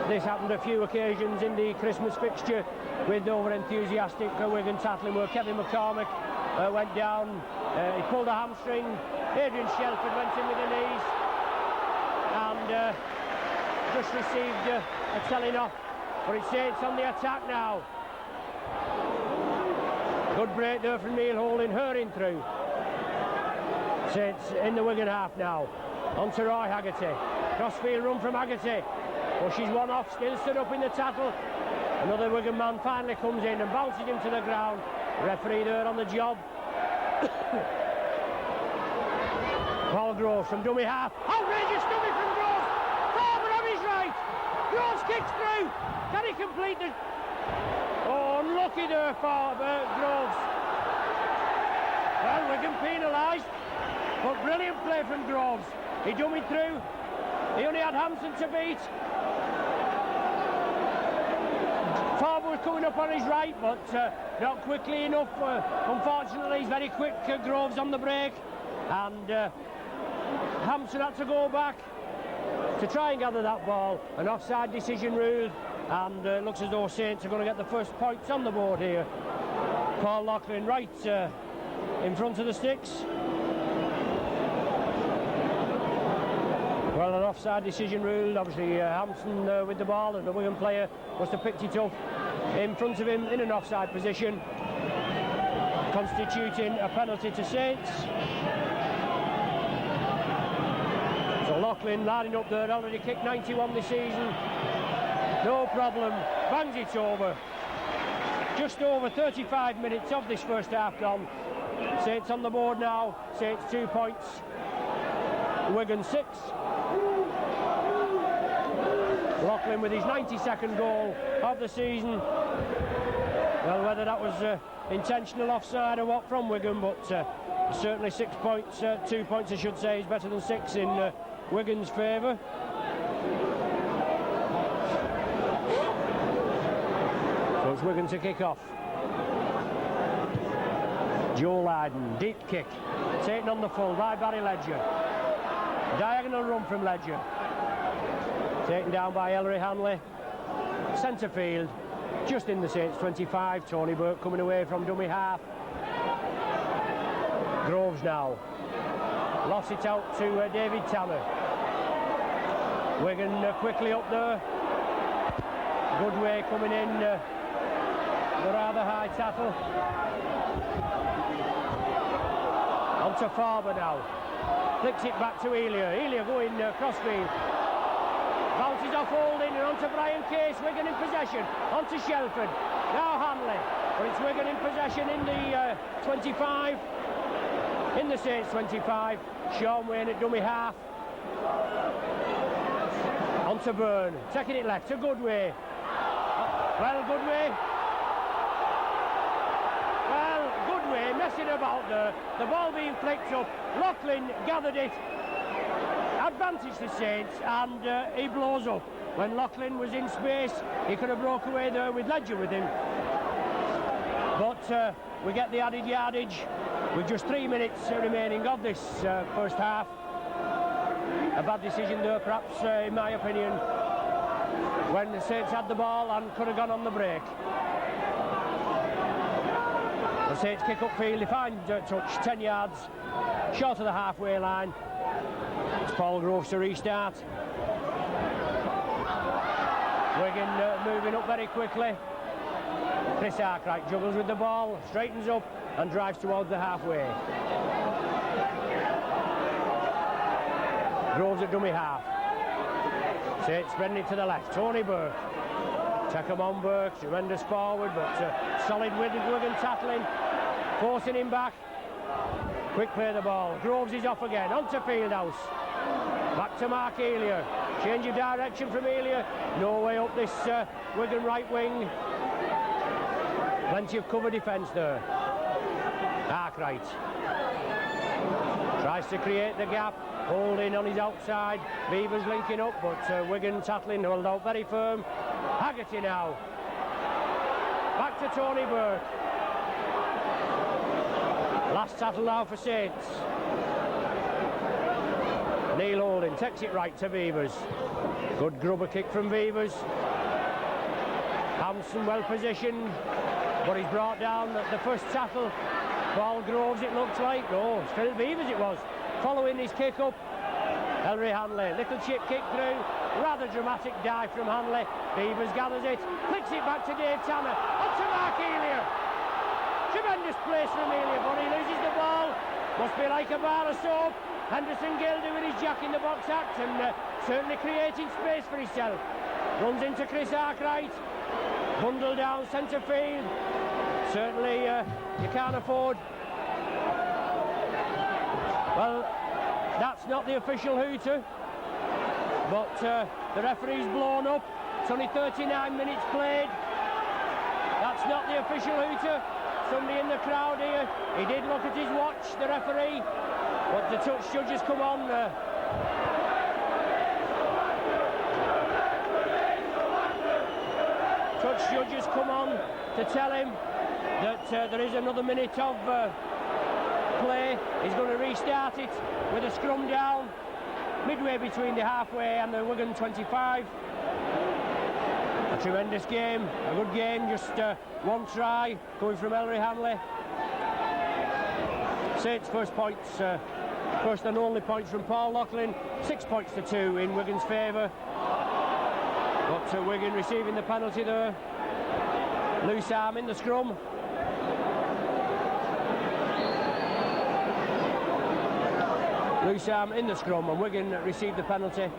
This happened a few occasions in the Christmas fixture with over enthusiastic Wigan tackling, where Kevin McCormick went down, he pulled a hamstring. Adrian Shelford went in with the knees and just received a telling off, but it's Saints on the attack now. Good break there from Neil Holding, hurrying through. Saints in the Wigan half now. On to Roy Haggerty. Crossfield run from Haggerty. Pushes one off, still stood up in the tackle. Another Wigan man finally comes in and bounces him to the ground. Referee there on the job. Paul Groves from dummy half. Outrageous dummy from Groves. Forward on his right. Groves kicks through. Can he complete the... Oh, unlucky there for Groves. Well, Wigan penalised, but brilliant play from Groves. He dummied through. He only had Hampson to beat. Farber was coming up on his right, but not quickly enough. Unfortunately, he's very quick. Groves on the break, and Hampson had to go back to try and gather that ball. An offside decision ruled, and it looks as though Saints are going to get the first points on the board here. Paul Loughlin right in front of the sticks. Well, an offside decision ruled. Obviously, Hampson with the ball, and the Wigan player must have picked it up in front of him in an offside position, constituting a penalty to Saints. Loughlin lining up there, already kicked 91 this season. No problem, bangs it over. Just over 35 minutes of this first half gone. Saints on the board now. Saints 2 points, Wigan 6. Loughlin with his 92nd goal of the season. Well, whether that was intentional offside or what from Wigan, but certainly 6 points, 2 points I should say, is better than 6 in Wigan's favour. So it's Wigan to kick off. Joe Lydon, deep kick, taken on the full by Barry Ledger. Diagonal run from Ledger. Taken down by Ellery Hanley. Centre field, just in the Saints 25. Tony Burke coming away from dummy half. Groves now. Lost it out to David Tanner. Wigan quickly up there. Goodway coming in. The rather high tackle. On to Farber now. Flicks it back to Elia. Elia going crossfield. Bounces off Holding and on to Brian Case. Wigan in possession. On to Shelford. Now Hanley. But it's Wigan in possession in the 25. In the Saints 25. Sean Wayne at dummy half. On to Byrne. Taking it left to Goodway. Well, Goodway. Messing about there, the ball being flicked up. Loughlin gathered it, advantage the Saints, and he blows up. When Loughlin was in space, he could have broke away there with Ledger with him, but we get the added yardage with just 3 minutes remaining of this first half. A bad decision there perhaps, in my opinion, when the Saints had the ball and could have gone on the break. The Saints kick up field, they find touch 10 yards short of the halfway line. It's Paul Groves to restart. Wigan moving up very quickly. Chris Arkwright juggles with the ball, straightens up and drives towards the halfway. Groves at dummy half. Saints spreading it to the left. Tony Burke. Take him on Burke, tremendous forward, but solid with Wigan tackling, forcing him back. Quick play the ball. Groves is off again, onto Fieldhouse. Back to Mark Elia. Change of direction from Elia. No way up this Wigan right wing. Plenty of cover defence there. Arkwright tries to create the gap. Holding on his outside. Beavers linking up, but Wigan tackling, held out very firm. Haggerty now. Back to Tony Burke. Last tackle now for Saints. Neil Holding takes it right to Beavers. Good grubber kick from Beavers. Hampson well positioned, but he's brought down the first tackle. Paul Groves it looked like. Oh, it's Phil Beavers it was. Following his kick up. Ellery Hanley, little chip kick through. Rather dramatic dive from Hanley. Beavers gathers it, flicks it back to Dave Tanner. On to Mark Elia. Tremendous place from Elia, but he loses the ball. Must be like a bar of soap. Henderson Gill doing his Jack in the box act and certainly creating space for himself. Runs into Chris Arkwright. Bundle down centre field. Certainly you can't afford. Well, that's not the official hooter, but the referee's blown up. It's only 39 minutes played. That's not the official hooter. Somebody in the crowd here, he did look at his watch, the referee, but the touch judges come on. Touch judges come on to tell him that there is another minute of play. He's going to restart it with a scrum down midway between the halfway and the Wigan 25. A tremendous game, a good game, just one try coming from Ellery Hanley. Saints first points, first and only points from Paul Loughlin, 6 points to 2 in Wigan's favour. But Wigan receiving the penalty there. Loose arm in the scrum. loose arm in the scrum, and Wigan received the penalty.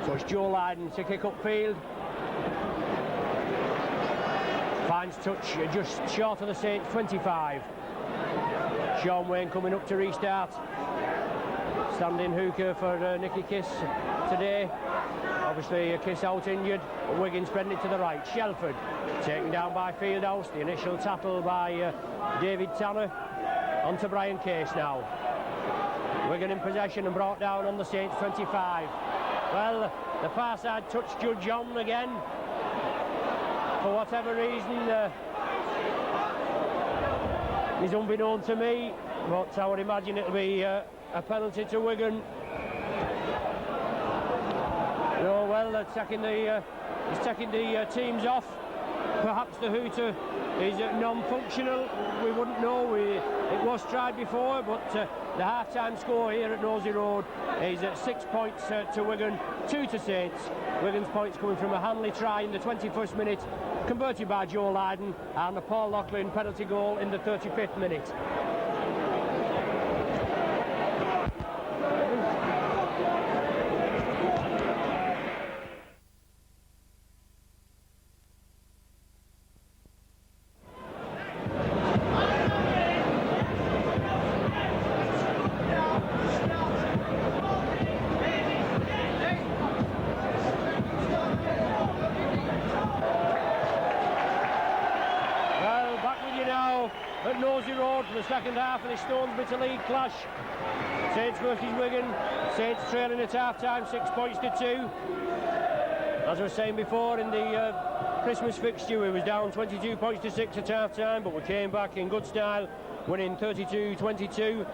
So it's Joe Lydon to kick upfield. Finds touch just short of the Saints 25. Sean Wayne coming up to restart. Standing hooker for Nicky Kiss today. Obviously Kiss out injured, but Wigan spreading it to the right. Shelford taken down by Fieldhouse. The initial tackle by David Tanner. On to Brian Case now. Wigan in possession and brought down on the Saints 25. Well, the far side touch judge on again. For whatever reason, is unbeknown to me, but I would imagine it'll be a penalty to Wigan. Oh well, they're taking he's taking the teams off. Perhaps the hooter is non-functional. We wouldn't know. It was tried before, but the half-time score here at Nosey Road is 6 points to Wigan, 2 to Saints. Wigan's points coming from a Hanley try in the 21st minute, converted by Joe Lydon, and a Paul Loughlin penalty goal in the 35th minute. At Nosey Road for the second half of the Stonesbitter League clash. Saints versus Wigan. Saints trailing at half-time, 6 points to 2. As I was saying before, in the Christmas fixture, we was down 22 points to 6 at half-time, but we came back in good style, winning 32-22.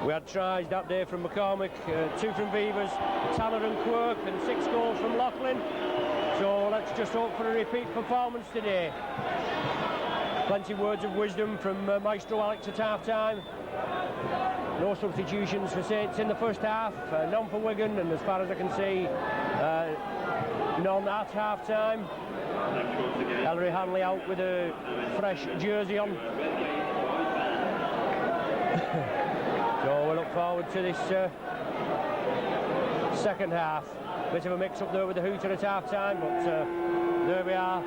We had tries that day from McCormick, 2 from Beavers, Tanner and Quirk, and 6 goals from Loughlin. So let's just hope for a repeat performance today. Plenty of words of wisdom from Maestro Alex at half-time. No substitutions for Saints in the first half, none for Wigan, and as far as I can see, none at half-time. Ellery Hanley out with a fresh jersey on. So we look forward to this second half. Bit of a mix-up there with the hooter at half-time, but there we are.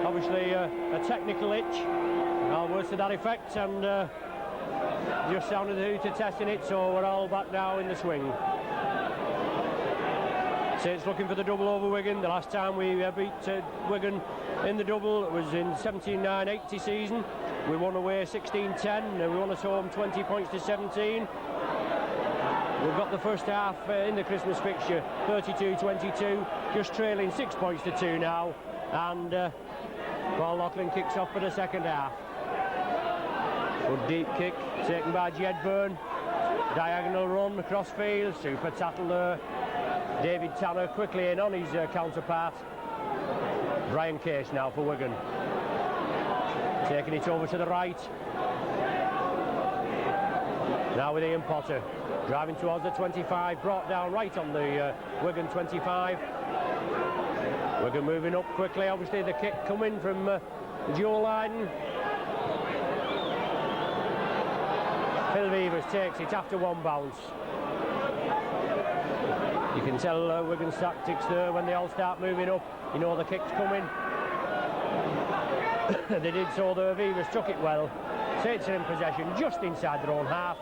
Obviously a technical itch, words to that effect, and just sounded the hooter testing it, so we're all back now in the swing. Saints looking for the double over Wigan. The last time we beat Wigan in the double, it was in 79-80 season. We won away 16-10, and we won at home 20 points to 17. We've got the first half in the Christmas fixture, 32-22, just trailing 6 points to 2 now, and Paul Loughlin kicks off for the second half. Good deep kick taken by Jedburn. Diagonal run across field. Super tackle there. David Tanner quickly in on his counterpart. Brian Case now for Wigan. Taking it over to the right. Now with Ian Potter. Driving towards the 25. Brought down right on the Wigan 25. Wigan moving up quickly, obviously the kick coming from Joe Lydon. Phil Beavers takes it after one bounce. You can tell Wigan's tactics there when they all start moving up. You know the kick's coming. They did so there, Beavers took it well. Saints are in possession just inside their own half.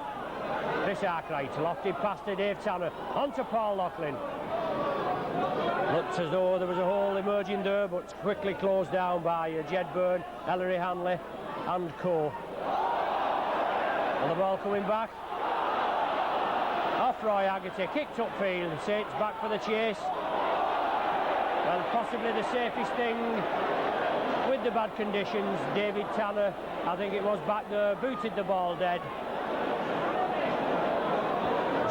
Chris Arkwright lofted past to Dave Tanner, onto Paul Loughlin. Looks as though there was a hole emerging there, but quickly closed down by Jedburn, Ellery Hanley and co. And the ball coming back. Off Roy Haggerty, kicked upfield, Saints back for the chase. Well, possibly the safest thing with the bad conditions. David Tanner, I think it was back there, booted the ball dead.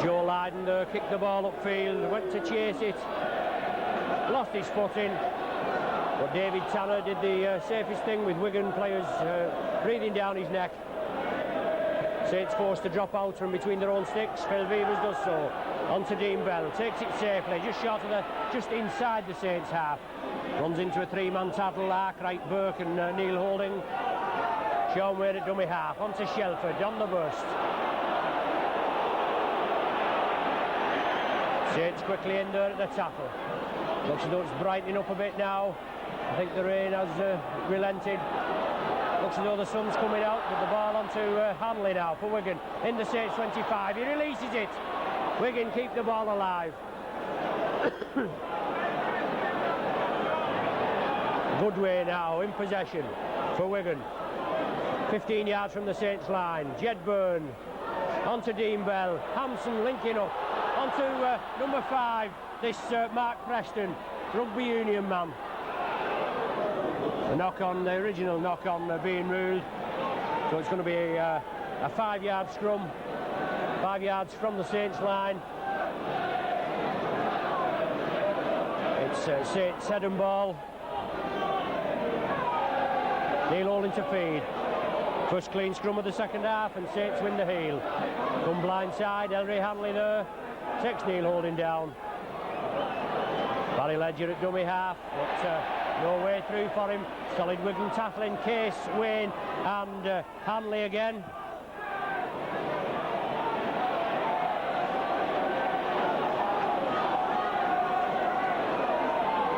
Joe Lydon there kicked the ball upfield, went to chase it. Lost his footing, but David Tanner did the safest thing with Wigan players breathing down his neck. Saints forced to drop out from between their own sticks. Phil Beavers does so. On to Dean Bell, takes it safely, just inside the Saints half. Runs into a three-man tackle, Arkwright, Burke and Neil Holding. Sean Wayne at dummy half, on to Shelford, on the burst. Saints quickly in there at the tackle. Looks as though it's brightening up a bit now. I think the rain has relented. Looks as though the sun's coming out, but the ball onto Hanley now for Wigan in the Saints 25. He releases it. Wigan keep the ball alive. Good way now in possession for Wigan. 15 yards from the Saints line. Jedburn onto Dean Bell. Hampson linking up onto number 5. This Mark Preston, rugby union man. The knock-on, the original knock-on being ruled. So it's going to be a 5-yard scrum. 5 yards from the Saints line. It's Saints head and ball. Neil Holding to feed. First clean scrum of the second half, and Saints win the heel. Come blindside, Ellery Hanley there. Takes Neil Holding down. Barry Ledger at dummy half, but no way through for him. Solid Wigan tackling, Case, Wayne and Hanley again.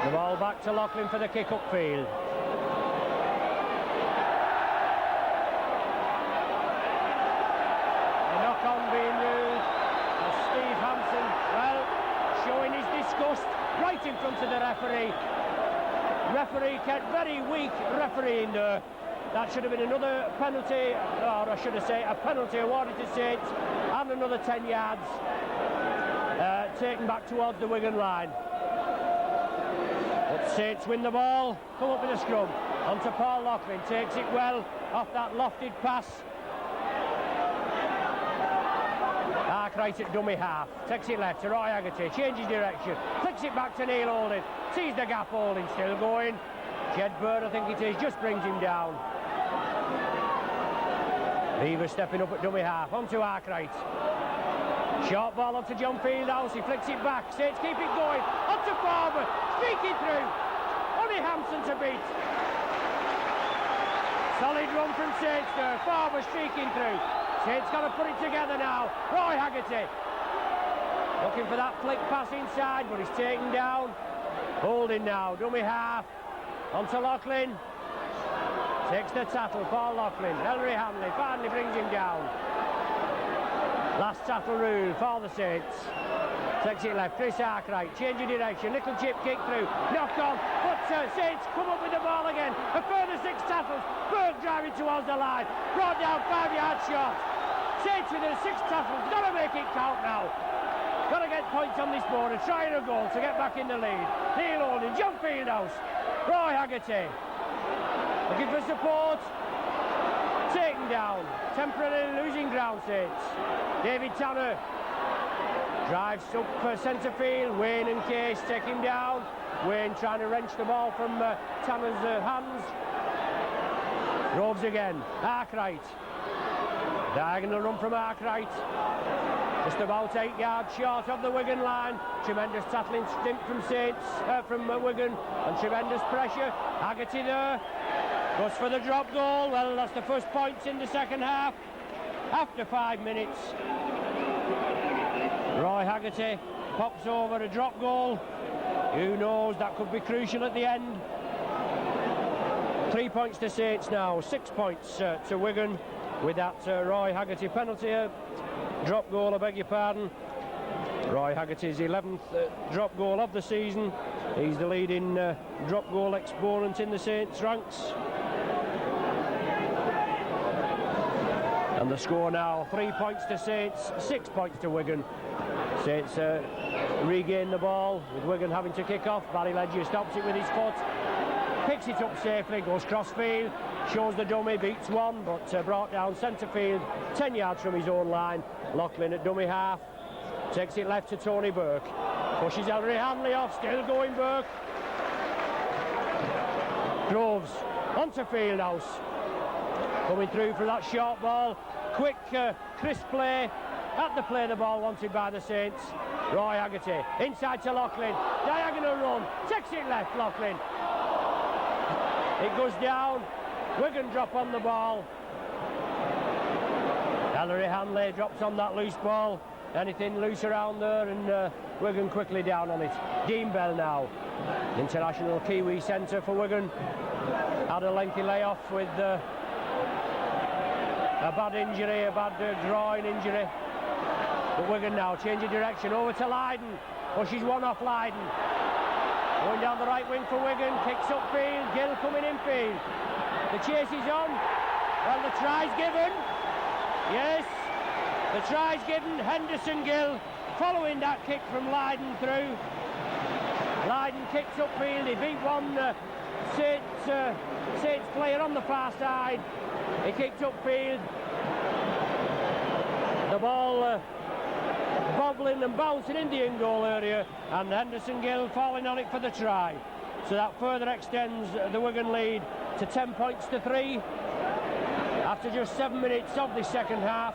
The ball back to Loughlin for the kick upfield. The knock-on being ruled as Steve Hampson, well, showing his disgust right in front of the referee. Referee kept very weak refereeing there. That should have been another penalty, or I should have said a penalty awarded to Saints, and another 10 yards taken back towards the Wigan line. But Saints win the ball, come up with a scrum. Onto Paul Loughlin, takes it well off that lofted pass. Arkwright at dummy half, takes it left to Roy Haggerty, changes direction, flicks it back to Neil Holding, sees the gap, Holding still going. Jedburn, I think it is, just brings him down. Lever stepping up at dummy half, onto Arkwright. Short ball onto John Fieldhouse, he flicks it back, Saints keep it going, onto Farber, streaking through, only Hampson to beat. Solid run from Saints there, Farber streaking through. Saints got to put it together now. Roy Haggerty looking for that flick pass inside, but he's taken down. Holding now, dummy half. Onto Loughlin. Takes the tackle, Paul Loughlin. Ellery Hanley finally brings him down. Last tackle rule for the Saints. Takes it left, Chris Arkwright, changing direction, little chip kick through, knock on, but Saints come up with the ball again. A further 6 tackles, Berg driving towards the line, brought down 5 yards short. Saints with the 6 tackles, got to make it count now. Got to get points on this board and try a goal to get back in the lead. Neil Holding, John Fieldhouse, Roy Haggerty, looking for support, taken down, temporarily losing ground Saints. David Tanner drives up for centre field, Wayne and Case take him down. Wayne trying to wrench the ball from Tanner's hands. Groves again, Arkwright. Diagonal run from Arkwright. Just about 8 yards short of the Wigan line. Tremendous tackling stint from Saints, from Wigan, and tremendous pressure. Haggerty there. Goes for the drop goal. Well, that's the first points in the second half. After 5 minutes. Roy Haggerty pops over a drop goal. Who knows, that could be crucial at the end. 3 points to Saints now, 6 points to Wigan with that Roy Haggerty penalty. Drop goal, I beg your pardon. Roy Haggerty's 11th drop goal of the season. He's the leading drop goal exponent in the Saints ranks. And the score now, 3 points to Saints, 6 points to Wigan. Saints regain the ball with Wigan having to kick off. Barry Ledger stops it with his foot, picks it up safely, goes cross field, shows the dummy, beats one, but brought down centre field, 10 yards from his own line. Loughlin at dummy half, takes it left to Tony Burke, pushes Ellery Hanley off, still going Burke. Groves onto Fieldhouse, coming through for that short ball, quick, crisp play. At the play, the ball wanted by the Saints. Roy Haggerty inside to Loughlin, diagonal run, takes it left, Loughlin. It goes down, Wigan drop on the ball. Ellery Hanley drops on that loose ball. anything loose around there, and Wigan quickly down on it. Dean Bell now, international Kiwi centre for Wigan, had a lengthy layoff with a bad injury, a bad groin injury. But Wigan now changing direction over to Lydon, pushes one off Lydon, going down the right wing for Wigan, kicks upfield, Gill coming infield, the chase is on. Well, the try's given, yes, the try's given. Henderson Gill following that kick from Lydon through. Lydon kicks upfield, he beat one Saints player on the far side, he kicked upfield, the ball bobbling and bouncing in the in-goal area, and Henderson Gill falling on it for the try. So that further extends the Wigan lead to 10 points to 3 after just 7 minutes of the second half.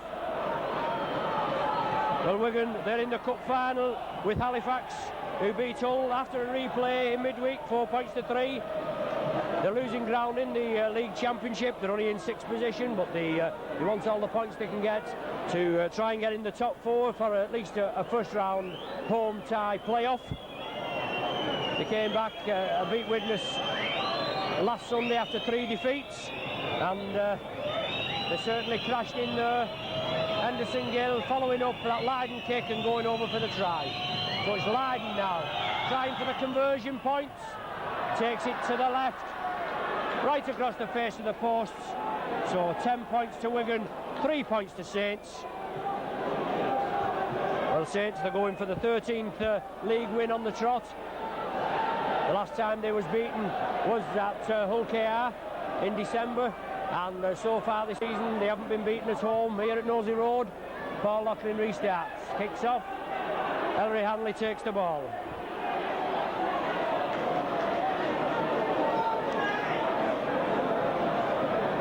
Well, Wigan, they're in the cup final with Halifax, who beat Hull after a replay in midweek, 4 points to 3. They're losing ground in the league championship. They're only in 6th position, but they want all the points they can get to try and get in the top 4 for at least a first round home tie playoff. They came back a beat witness last Sunday after 3 defeats, and they certainly crashed in there. Henderson Gill following up that Lydon kick and going over for the try. So it's Lydon now trying for the conversion points, takes it to the left, right across the face of the posts. So 10 points to Wigan, 3 points to Saints. Well, Saints, they're going for the 13th league win on the trot. The last time they was beaten was at Hull KR in December, and so far this season they haven't been beaten at home here at Nosey Road. Paul Loughlin restarts, kicks off, Ellery Hanley takes the ball.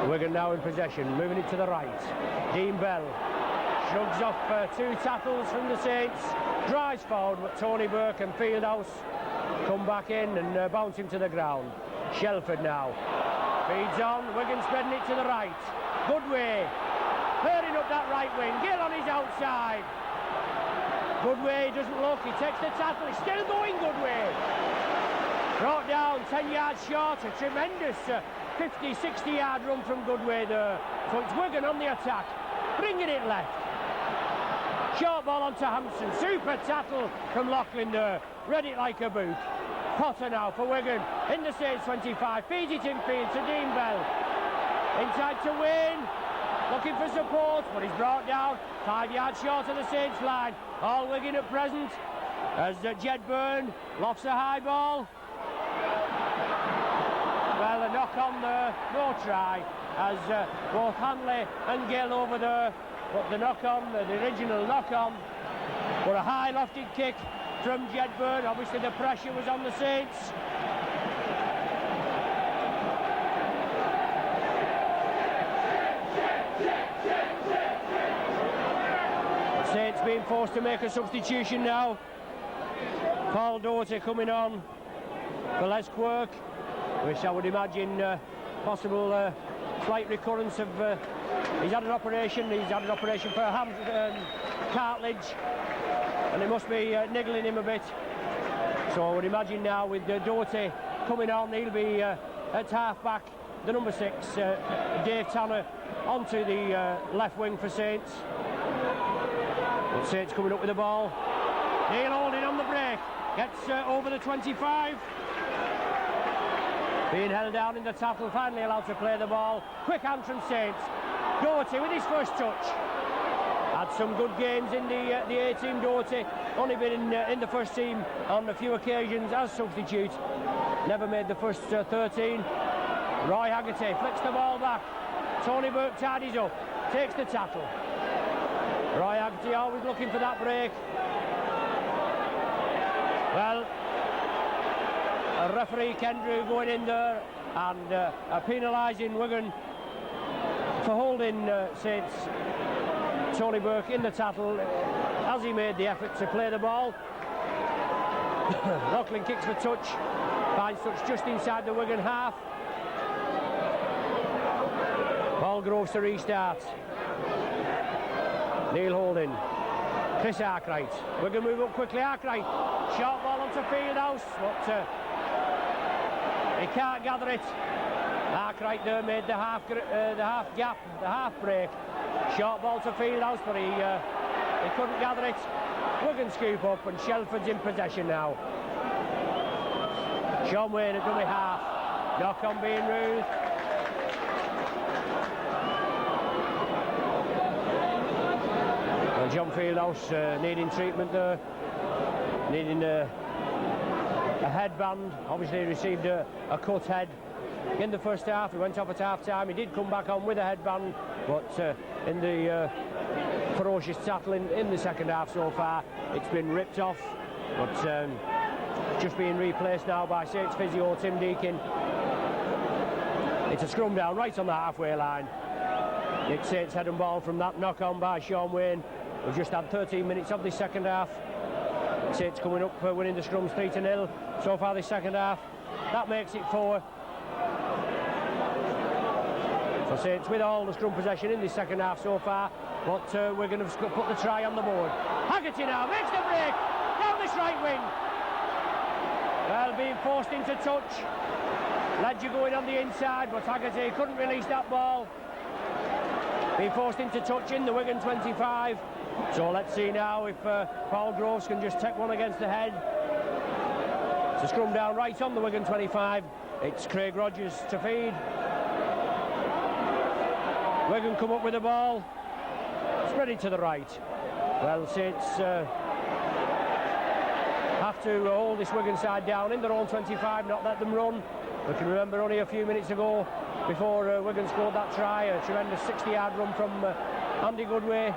Wigan now in possession, moving it to the right. Dean Bell shrugs off 2 tackles from the Saints, drives forward, but Tony Burke and Fieldhouse come back in and bounce him to the ground. Shelford now feeds on, Wigan spreading it to the right. Goodway herding up that right wing, Gill on his outside. Goodway doesn't look, he takes the tackle, he's still going. Goodway brought down 10 yards short, a tremendous 50-60 yard run from Goodway there. So it's Wigan on the attack, bringing it left. Short ball onto Hampson, super tackle from Loughlin there, read it like a boot. Potter now for Wigan, in the Saints 25, feeds it infield to Dean Bell. Inside to Wayne, looking for support, but he's brought down 5 yards short of the Saints line. All Wigan at present, as Jed Byrne lofts a high ball. Well, a knock on there, no try, as both Hanley and Gill over there. But the knock on, the original knock on, but a high lofted kick from Jed Byrne. Obviously the pressure was on the Saints. Saints being forced to make a substitution now. Paul Doherty coming on for Les Quirk, which I would imagine possible slight recurrence of he's had an operation for cartilage, and it must be niggling him a bit. So I would imagine now with Doherty coming on, he'll be at half back, the number 6 Dave Tanner onto the left wing for Saints. But Saints coming up with the ball. Neil Holding on the break, gets over the 25. Being held down in the tackle, finally allowed to play the ball. Quick hand from Saints. Doherty with his first touch. Had some good games in the 18, Doherty. Only been in the first team on a few occasions as substitute. Never made the first 13. Roy Haggerty flicks the ball back. Tony Burke tidies up, takes the tackle. Roy Haggerty always looking for that break. Well, a referee Kendrew going in there and penalising Wigan for holding Saints Tony Burke in the tackle as he made the effort to play the ball. Loughlin kicks for touch, finds touch just inside the Wigan half. Paul Groves to restart. Neil Holding Chris Arkwright. We're going to move up quickly. Arkwright. Short ball onto Fieldhouse, but he can't gather it. Arkwright there made the half gap, the half break. Short ball to Fieldhouse, but he couldn't gather it. Wigan scoop up, and Shelford's in possession now. Sean Wayne at dummy half. Knock on being Ruth. And John Fieldhouse needing treatment there, needing a headband. Obviously he received a cut head in the first half. He went off at half time. He did come back on with a headband, but in the ferocious tackling in the second half so far, it's been ripped off. But just being replaced now by Saints physio Tim Deakin. It's a scrum down right on the halfway line. Nick Saints head and ball from that knock on by Sean Wayne. We've just had 13 minutes of the second half. Saints coming up for winning the scrums 3-0 so far this second half. That makes it 4. So Saints with all the scrum possession in this second half so far, but we're going to put the try on the board. Haggerty now makes the break down this right wing. Well, being forced into touch. Ledger going on the inside, but Haggerty couldn't release that ball. Being forced into touch in the Wigan 25. So let's see now if Paul Groves can just take one against the head. It's a scrum down right on the Wigan 25. It's Craig Rogers to feed. Wigan come up with the ball. Spread it to the right. Well, Saints have to hold this Wigan side down in their own 25, not let them run. We can remember only a few minutes ago, before Wigan scored that try, a tremendous 60-yard run from Andy Goodway.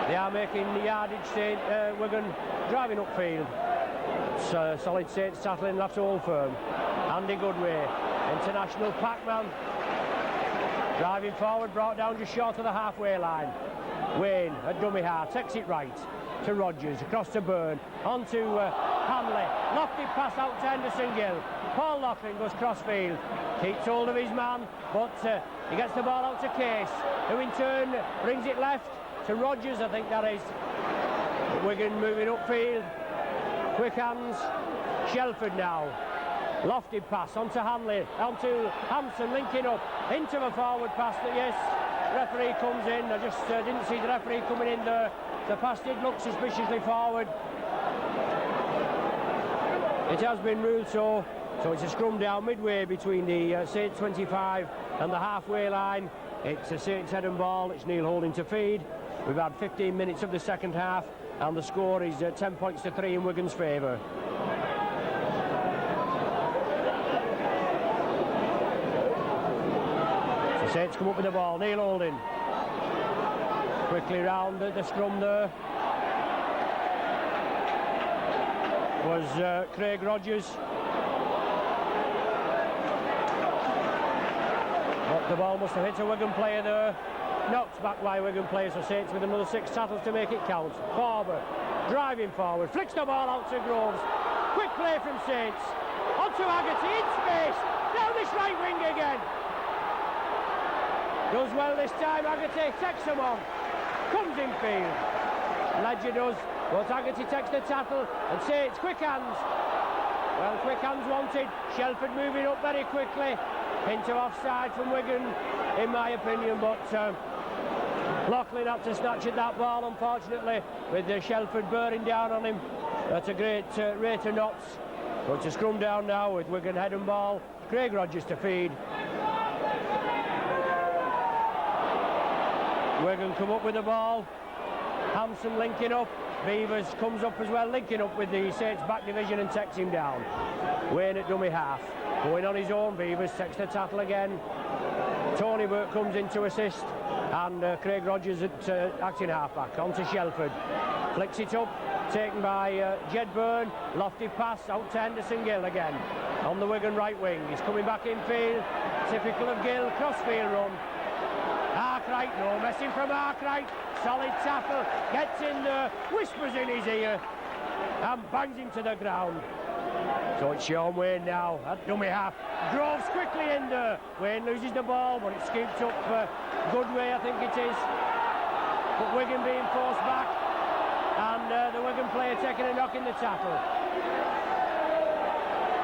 They are making the yardage, Wigan driving upfield. It's solid Saints tackling, left to hold firm. Andy Goodway, international Pac-Man. Driving forward, brought down just short of the halfway line. Wayne at dummy half, takes it right to Rogers, across to Byrne, on to Hanley. Lofty pass out to Henderson Gill. Paul Loughlin goes crossfield, keeps hold of his man, but he gets the ball out to Case, who in turn brings it left to Rogers, I think that is. Wigan moving upfield. Quick hands. Shelford now. Lofty pass onto Hanley, onto Hampson, linking up into the forward pass. That yes, referee comes in. I just didn't see the referee coming in there. The pass did look suspiciously forward. It has been ruled so it's a scrum down midway between the Saints 25 and the halfway line. It's a Saints head and ball. It's Neil Holding to feed. We've had 15 minutes of the second half, and the score is 10 points to 3 in Wigan's favour. So Saints come up with the ball. Neil Holding quickly round the scrum there. Was Craig Rogers. But the ball must have hit a Wigan player there. Knocked back by Wigan players, so Saints with another 6 tackles to make it count. Barber driving forward, flicks the ball out to Groves. Quick play from Saints. Onto Haggerty in space. Down this right wing again. Does well this time, Haggerty takes him on. Comes in field. Ledger does, but Haggerty takes the tackle, and Saints quick hands. Well, quick hands wanted. Shelford moving up very quickly. Into offside from Wigan, in my opinion, but Loughlin had to snatch at that ball, unfortunately, with Shelford bearing down on him at a great rate of knots. But it's a scrum down now with Wigan head and ball. Craig Rogers to feed. Wigan come up with the ball. Hampson linking up. Beavers comes up as well, linking up with the Saints back division and takes him down. Wayne at dummy half. Going on his own, Beavers takes the tackle again. Tony Burke comes in to assist, and Craig Rogers at acting halfback. On to Shelford. Flicks it up, taken by Jed Byrne. Lofty pass out to Henderson Gill again. On the Wigan right wing. He's coming back in field. Typical of Gill, crossfield run. Arkwright, no messing from Arkwright. Solid tackle, gets in there, whispers in his ear, and bangs him to the ground. So it's Sean Wayne now at dummy half. Groves quickly in there. Wayne loses the ball, but it's scooped up for Goodway, I think it is. but Wigan being forced back, and the Wigan player taking a knock in the tackle.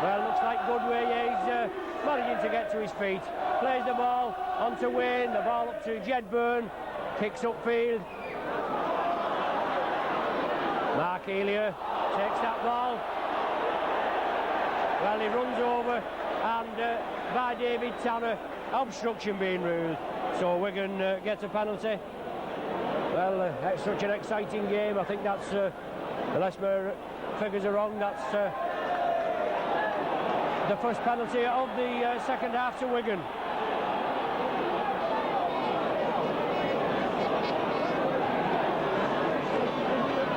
Well, looks like Goodway, he's managing to get to his feet. Plays the ball onto Wayne, the ball up to Jedburn, kicks upfield. Mark Elia takes that ball. Well, he runs over, and by David Tanner, obstruction being ruled. So Wigan gets a penalty. Well, it's such an exciting game. I think that's, unless my figures are wrong, that's the first penalty of the second half to Wigan.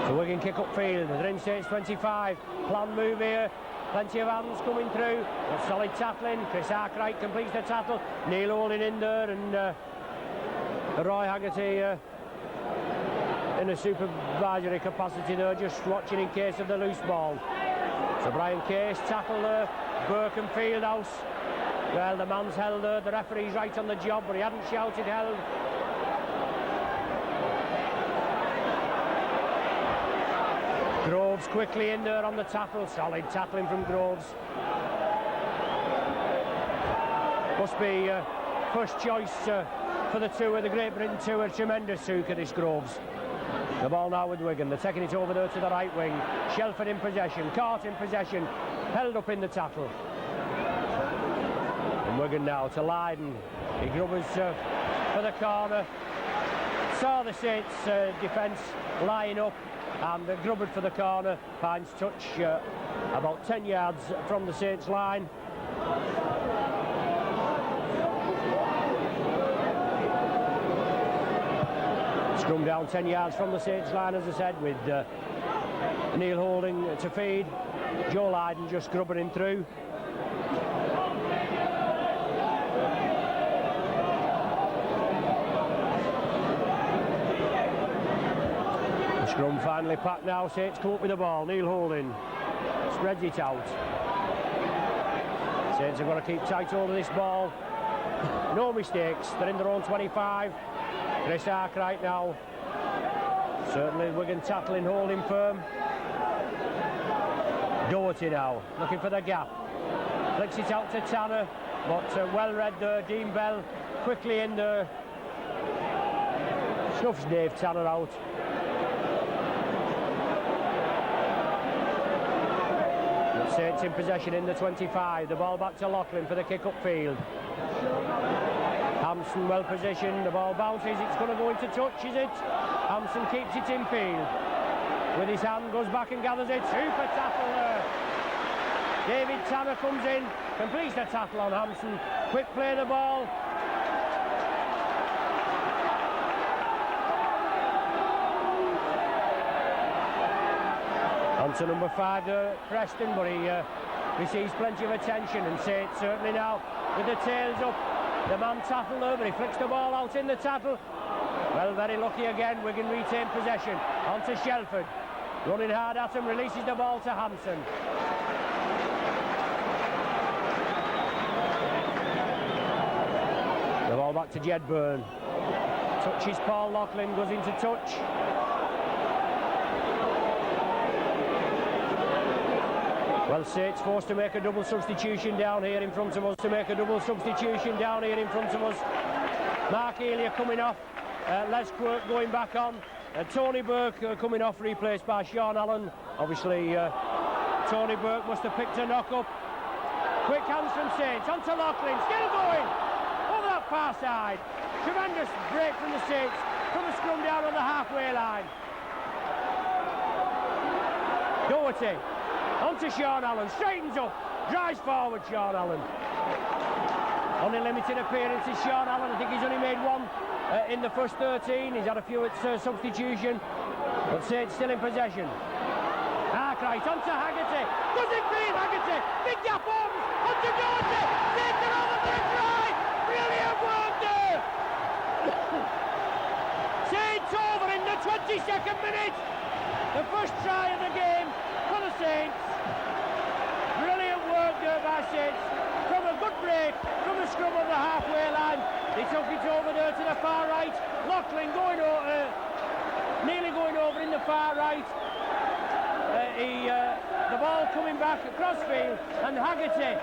So Wigan kick upfield, they're in Saints 25, planned move here, plenty of hands coming through, but solid tackling. Chris Arkwright completes the tackle, Neil Holding in there, and Roy Haggerty in a supervisory capacity there, just watching in case of the loose ball. So Brian Case tackle there, Burke and Fieldhouse. Well, the man's held there, the referee's right on the job, but he hadn't shouted held. Groves quickly in there on the tackle, solid tackling from Groves. Must be first choice for the tour, the Great Britain tour, tremendous hooker this Groves. The ball now with Wigan, they're taking it over there to the right wing. Shelford in possession, Cart in possession, held up in the tackle. And Wigan now to Lydon. He grubbers for the corner. Saw the Saints defence lying up, and grubbered for the corner. Finds touch about 10 yards from the Saints line. Scrum down 10 yards from the Saints line, as I said, with Neil Holding to feed. Joe Lydon just grubbering through. The scrum finally packed now. Saints come up with the ball. Neil Holding spreads it out. Saints have got to keep tight hold of this ball. No mistakes. They're in their own 25. Chris Arkwright now. Certainly Wigan tackling, holding firm. Doherty now, looking for the gap. Flicks it out to Tanner, but well read there. Dean Bell quickly in there. Snuffs Dave Tanner out. The Saints in possession in the 25. The ball back to Loughlin for the kick upfield. Hampson well positioned, the ball bounces, it's going to go into touch, is it? Hampson keeps it in field. With his hand, goes back and gathers it. Super tackle there. David Tanner comes in, completes the tackle on Hampson. Quick play the ball. On to number 5 there, Preston, but he receives plenty of attention, and Saints certainly now with the tails up. The man tackled there, but he flicks the ball out in the tackle. Well, very lucky again. Wigan retain possession. On to Shelford. Running hard at him, releases the ball to Hampson. The ball back to Jedburn. Touches Paul Loughlin, goes into touch. Well, Saints forced to make a double substitution down here in front of us. Mark Elia coming off. Les Quirk going back on. Tony Burke coming off, replaced by Sean Allen. Obviously, Tony Burke must have picked a knock-up. Quick hands from Saints. On to Loughlin. Still going. Over that far side. Tremendous break from the Saints. From the scrum down on the halfway line. Doherty. On to Sean Allen, straightens up, drives forward Sean Allen. Only limited appearances Sean Allen, I think he's only made one in the first 13, he's had a few at substitution, but Saints still in possession. Arkwright on to Haggerty, does it beat Haggerty, big gap on to Doherty, Saints are over for a try, brilliant work there! Saints over in the 22nd minute, the first try of the game for the Saints. Brilliant work there by Saints. From a good break from the scrum of the halfway line. They took it over there to the far right. Loughlin going over, the far right. The ball coming back across field, and Haggerty,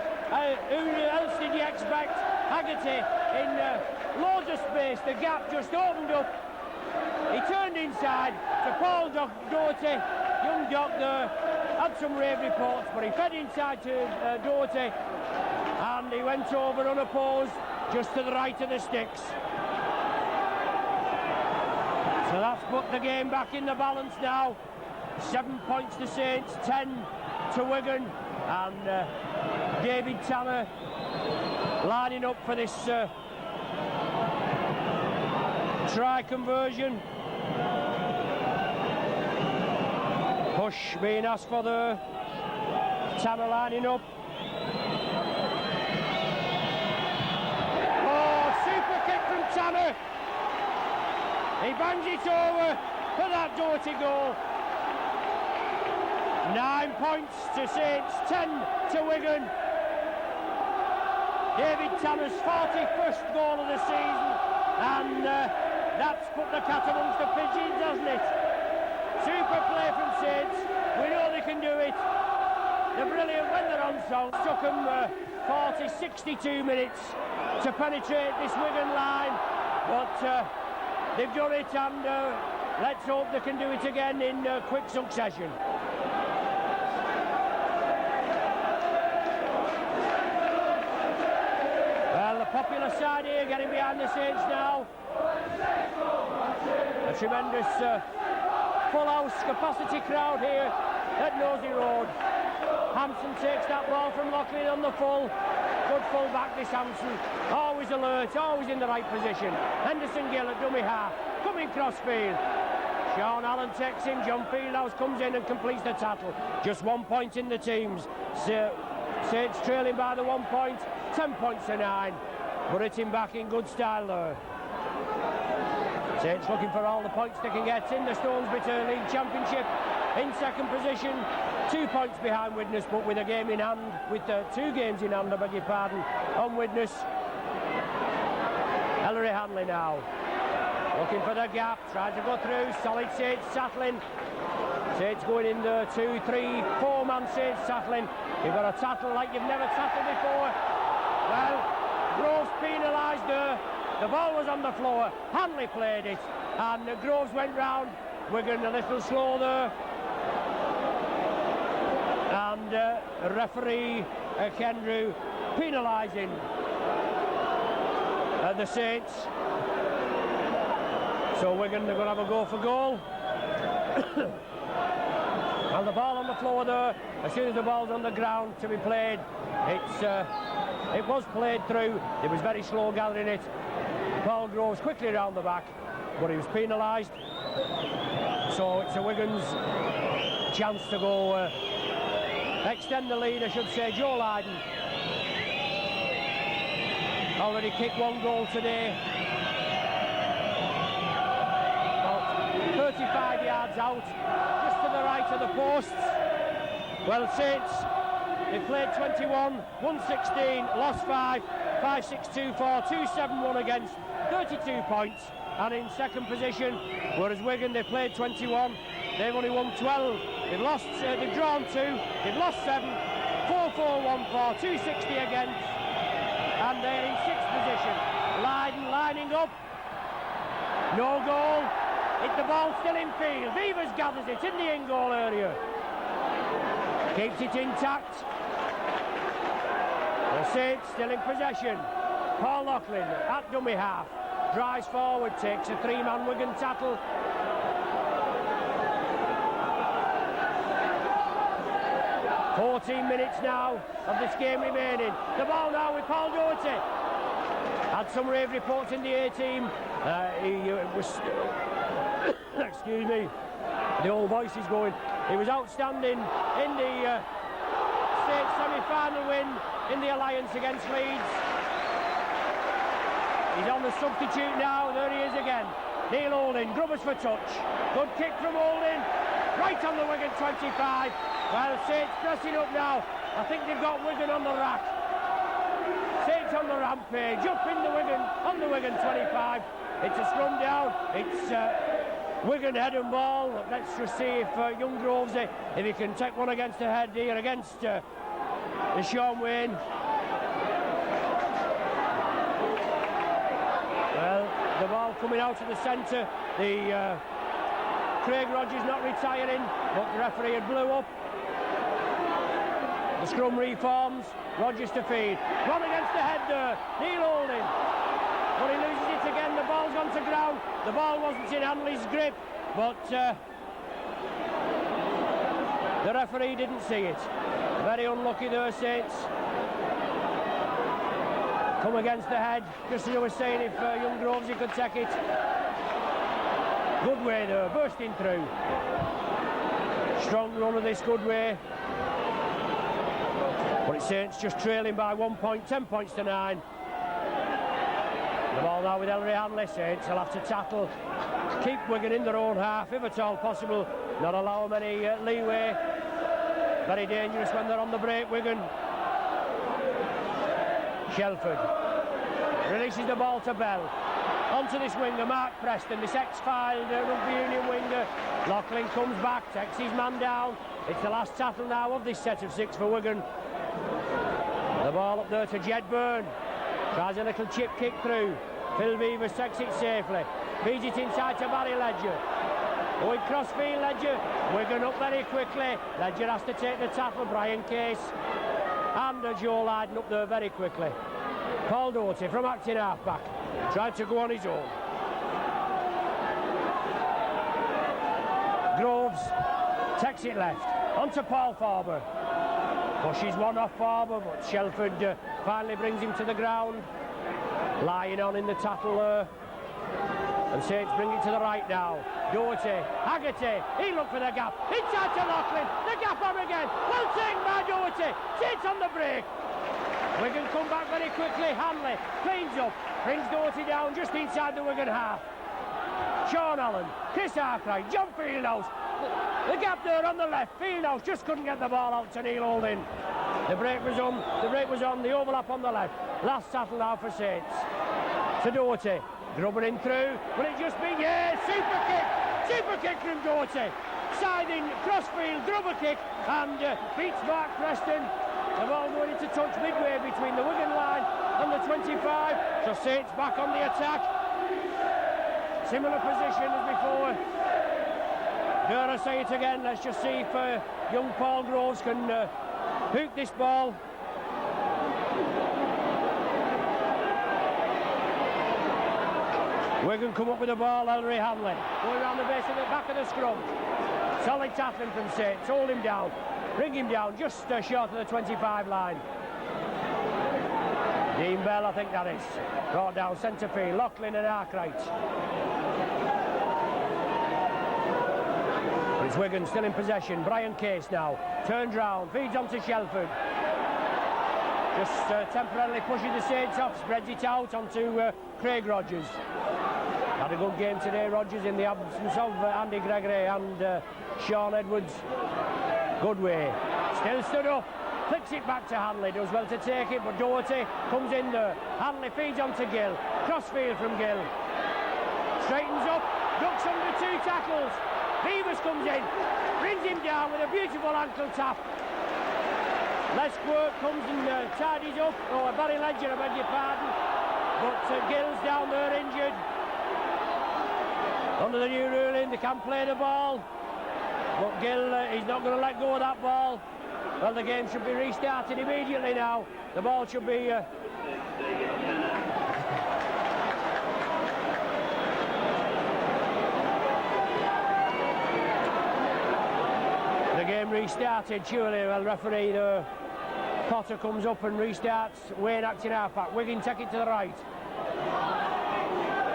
who else did you expect? Haggerty in loads of space, the gap just opened up. He turned inside to Paul Doherty, young Doc there, had some rave reports, but he fed inside to Doherty, and he went over unopposed, just to the right of the sticks. So that's put the game back in the balance now. 7 points to Saints, 10 to Wigan, and David Tanner lining up for this try conversion. Push being asked for there. Tanner lining up. Oh, super kick from Tanner. He bangs it over for that Doherty goal. 9 points to Saints, 10 to Wigan. David Tanner's 41st goal of the season, and that's put the cat amongst the pigeons, hasn't it? Super play from Saints. We know they can do it. They're brilliant when they're on song. It took them 62 minutes to penetrate this Wigan line, but they've done it, and let's hope they can do it again in quick succession. Popular side here, getting behind the Saints now. A tremendous full house capacity crowd here at Nosey Road. Hampson takes that ball from Loughlin on the full. Good full back this Hampson. Always alert, always in the right position. Henderson Gill at dummy half, coming crossfield. Sean Allen takes him, John Fieldhouse comes in and completes the tackle. Just 1 point in the teams. Saints trailing by the 1 point, 10 points to 9. But it's him back in good style there. Saints looking for all the points they can get in the Stonesbitter League Championship. In second position, 2 points behind Widnes, but with a game in hand, with 2 games in hand, I beg your pardon, on Widnes. Ellery Hanley now. Looking for the gap, tries to go through, solid Saints tackling. Saints going in the 2, 3, 4 man Saints tackling. You've got a tackle like you've never tackled before. Well, Groves penalised there. The ball was on the floor. Hanley played it, and Groves went round. Wigan a little slow there, and referee Kendrew penalising the Saints. So Wigan are going to have a go for goal. And the ball on the floor there. As soon as the ball's on the ground to be played, it was played through. It was very slow gathering it. Paul Groves quickly around the back, but he was penalised. So it's a Wigan's chance to go extend the lead, I should say. Joe Lydon already kicked 1 goal today. About 35 yards out, just to the right of the posts. Well, Saints, they played 21, won 16, lost 5, 5-6-2-4, 2-7-1 against, 32 points, and in second position. Whereas Wigan, they played 21, they've only won 12, they've drawn 2, they've lost 7, 4-4-1-4, 260 against, and they're in sixth position. Lydon lining up, no goal, hit the ball still in field. Beavers gathers it in the in-goal area, keeps it intact. The Saints still in possession. Paul Loughlin at dummy half, drives forward, takes a 3-man Wigan tackle. "14 minutes now of this game remaining. The ball now with Paul Doherty. Had some rave reports in the A-team. He was, excuse me, the old voice is going. He was outstanding in the state semi-final win in the Alliance against Leeds. He's on the substitute now. There he is again. Neil Holding, grubbers for touch. Good kick from Holding. Right on the Wigan 25. Well, Saints pressing up now. I think they've got Wigan on the rack. Saints on the rampage. Up in the Wigan, on the Wigan 25. It's a scrum down. It's Wigan head and ball. Let's just see if young Groves, if he can take one against the head here against the Sean Wayne. Well, the ball coming out of the centre. The Craig Rogers not retiring, but the referee had blew up. The scrum reforms. Rogers to feed. One against the head there. Neil Holding. But he loses it again. The ball's gone to ground. The ball wasn't in Hanley's grip, but the referee didn't see it. Very unlucky there, Saints. Come against the head. Just as I was saying, if young Groves he could take it. Good way there, bursting through. Strong run of this good way. But it's Saints just trailing by 1 point, 10 points to 9. The ball now with Ellery Hanley. Saints will have to tackle, keep Wigan in their own half, if at all possible, not allow them any leeway. Very dangerous when they're on the break, Wigan. Shelford releases the ball to Bell. Onto this winger, Mark Preston, this ex-filed rugby union winger. Loughlin comes back, takes his man down. It's the last tackle now of this set of 6 for Wigan. The ball up there to Jed Byrne. Tries a little chip kick through. Phil Beavers takes it safely. Feeds it inside to Barry Ledger. Going crossfield, Ledger. Wigan up very quickly. Ledger has to take the tackle. Brian Case and Joe Lydon up there very quickly. Paul Doherty from acting half-back. Tried to go on his own. Groves takes it left. Onto Paul Farber. Pushes one off Farber, but Shelford finally brings him to the ground. Lying on in the tackle there. And Saints bring it to the right now. Doherty, Haggerty, he looked for the gap. Inside to Loughlin, the gap on again. Well taken by Doherty. Saints on the break. Wigan come back very quickly. Hanley cleans up, brings Doherty down just inside the Wigan half. Sean Allen, Chris Arkwright, John Fieldhouse. The gap there on the left. Fieldhouse just couldn't get the ball out to Neil Holding. The break was on. The overlap on the left. Last tackle now for Saints. To Doherty. Grubbing through. Will it just be? Yeah, super kick. Super kick from Doherty. Siding, crossfield, grubber kick, and beats Mark Preston. The ball going into touch midway between the Wigan line and the 25. So Saints back on the attack. Similar position as before. Dare I say it again, let's just see if young Paul Groves can hook this ball. Wigan come up with the ball, Ellery Hanley. Going around the base of the back of the scrum. Solid tackling from Saints, hold him down. Bring him down, just short of the 25 line. Dean Bell, I think that is. Brought down centre field, Loughlin and Arkwright. It's Wigan still in possession. Brian Case now turns round, feeds on to Shelford. Just temporarily pushing the Saints off, spreads it out onto Craig Rogers. Had a good game today, Rogers, in the absence of Andy Gregory and Sean Edwards. Good way. Still stood up. Flicks it back to Hanley. Does well to take it, but Doherty comes in there. Hanley feeds on to Gill. Crossfield from Gill. Straightens up. Ducks under 2 tackles. Beavers comes in, brings him down with a beautiful ankle tap. Les Quirk comes and tidies up. Oh, Barry Ledger, I beg your pardon. But Gill's down there injured. Under the new ruling, they can play the ball. But Gill, he's not going to let go of that ball. Well, the game should be restarted immediately now. The ball should be... The game restarted, surely. Well, referee Potter comes up and restarts. Wayne acting half-back. Wigan take it to the right.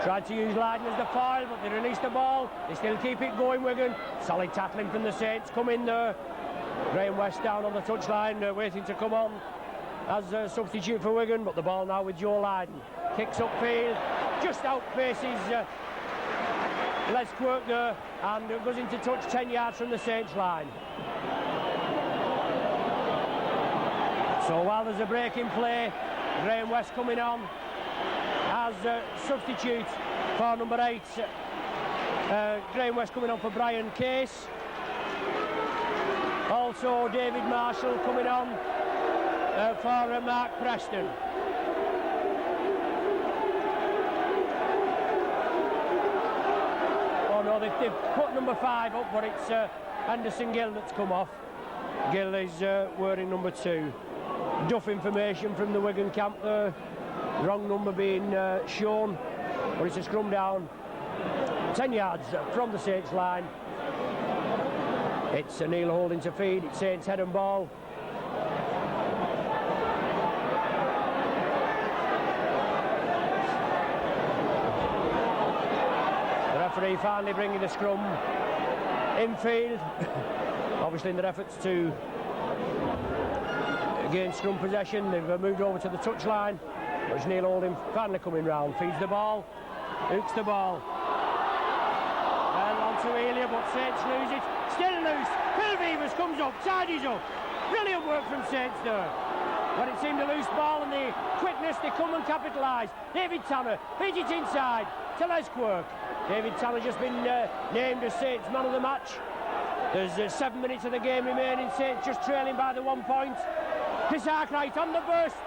Tried to use Lydon as the foil, but they release the ball. They still keep it going, Wigan. Solid tackling from the Saints. Come in there. Graham West down on the touchline, waiting to come on as a substitute for Wigan. But the ball now with Joe Lydon. Kicks upfield. Just outpaces Les Quirk there, and goes into touch 10 yards from the Saints line. So while there's a break in play, Graham West coming on as substitute for number 8, Graham West coming on for Brian Case. Also David Marshall coming on for Mark Preston. Oh no, they've put number 5 up, but it's Anderson Gill that's come off. Gill is wearing number 2. Duff information from the Wigan camp there. Wrong number being shown, but it's a scrum down 10 yards from the Saints line. It's Neil holding to feed. It's Saints head and ball. The referee finally bringing the scrum infield. Obviously in their efforts to gain scrum possession, they've moved over to the touchline. It's Neil Holding finally coming round, feeds the ball, hooks the ball. Well, on to Elia, but Saints lose it. Still loose. Phil Beavers comes up, tidies up. Brilliant work from Saints there. When it seemed a loose ball and the quickness, they come and capitalise. David Tanner feeds it inside to Les Quirk. David Tanner just been named as Saints man of the match. There's 7 minutes of the game remaining. Saints just trailing by the 1 point. Chris Arkwright on the burst.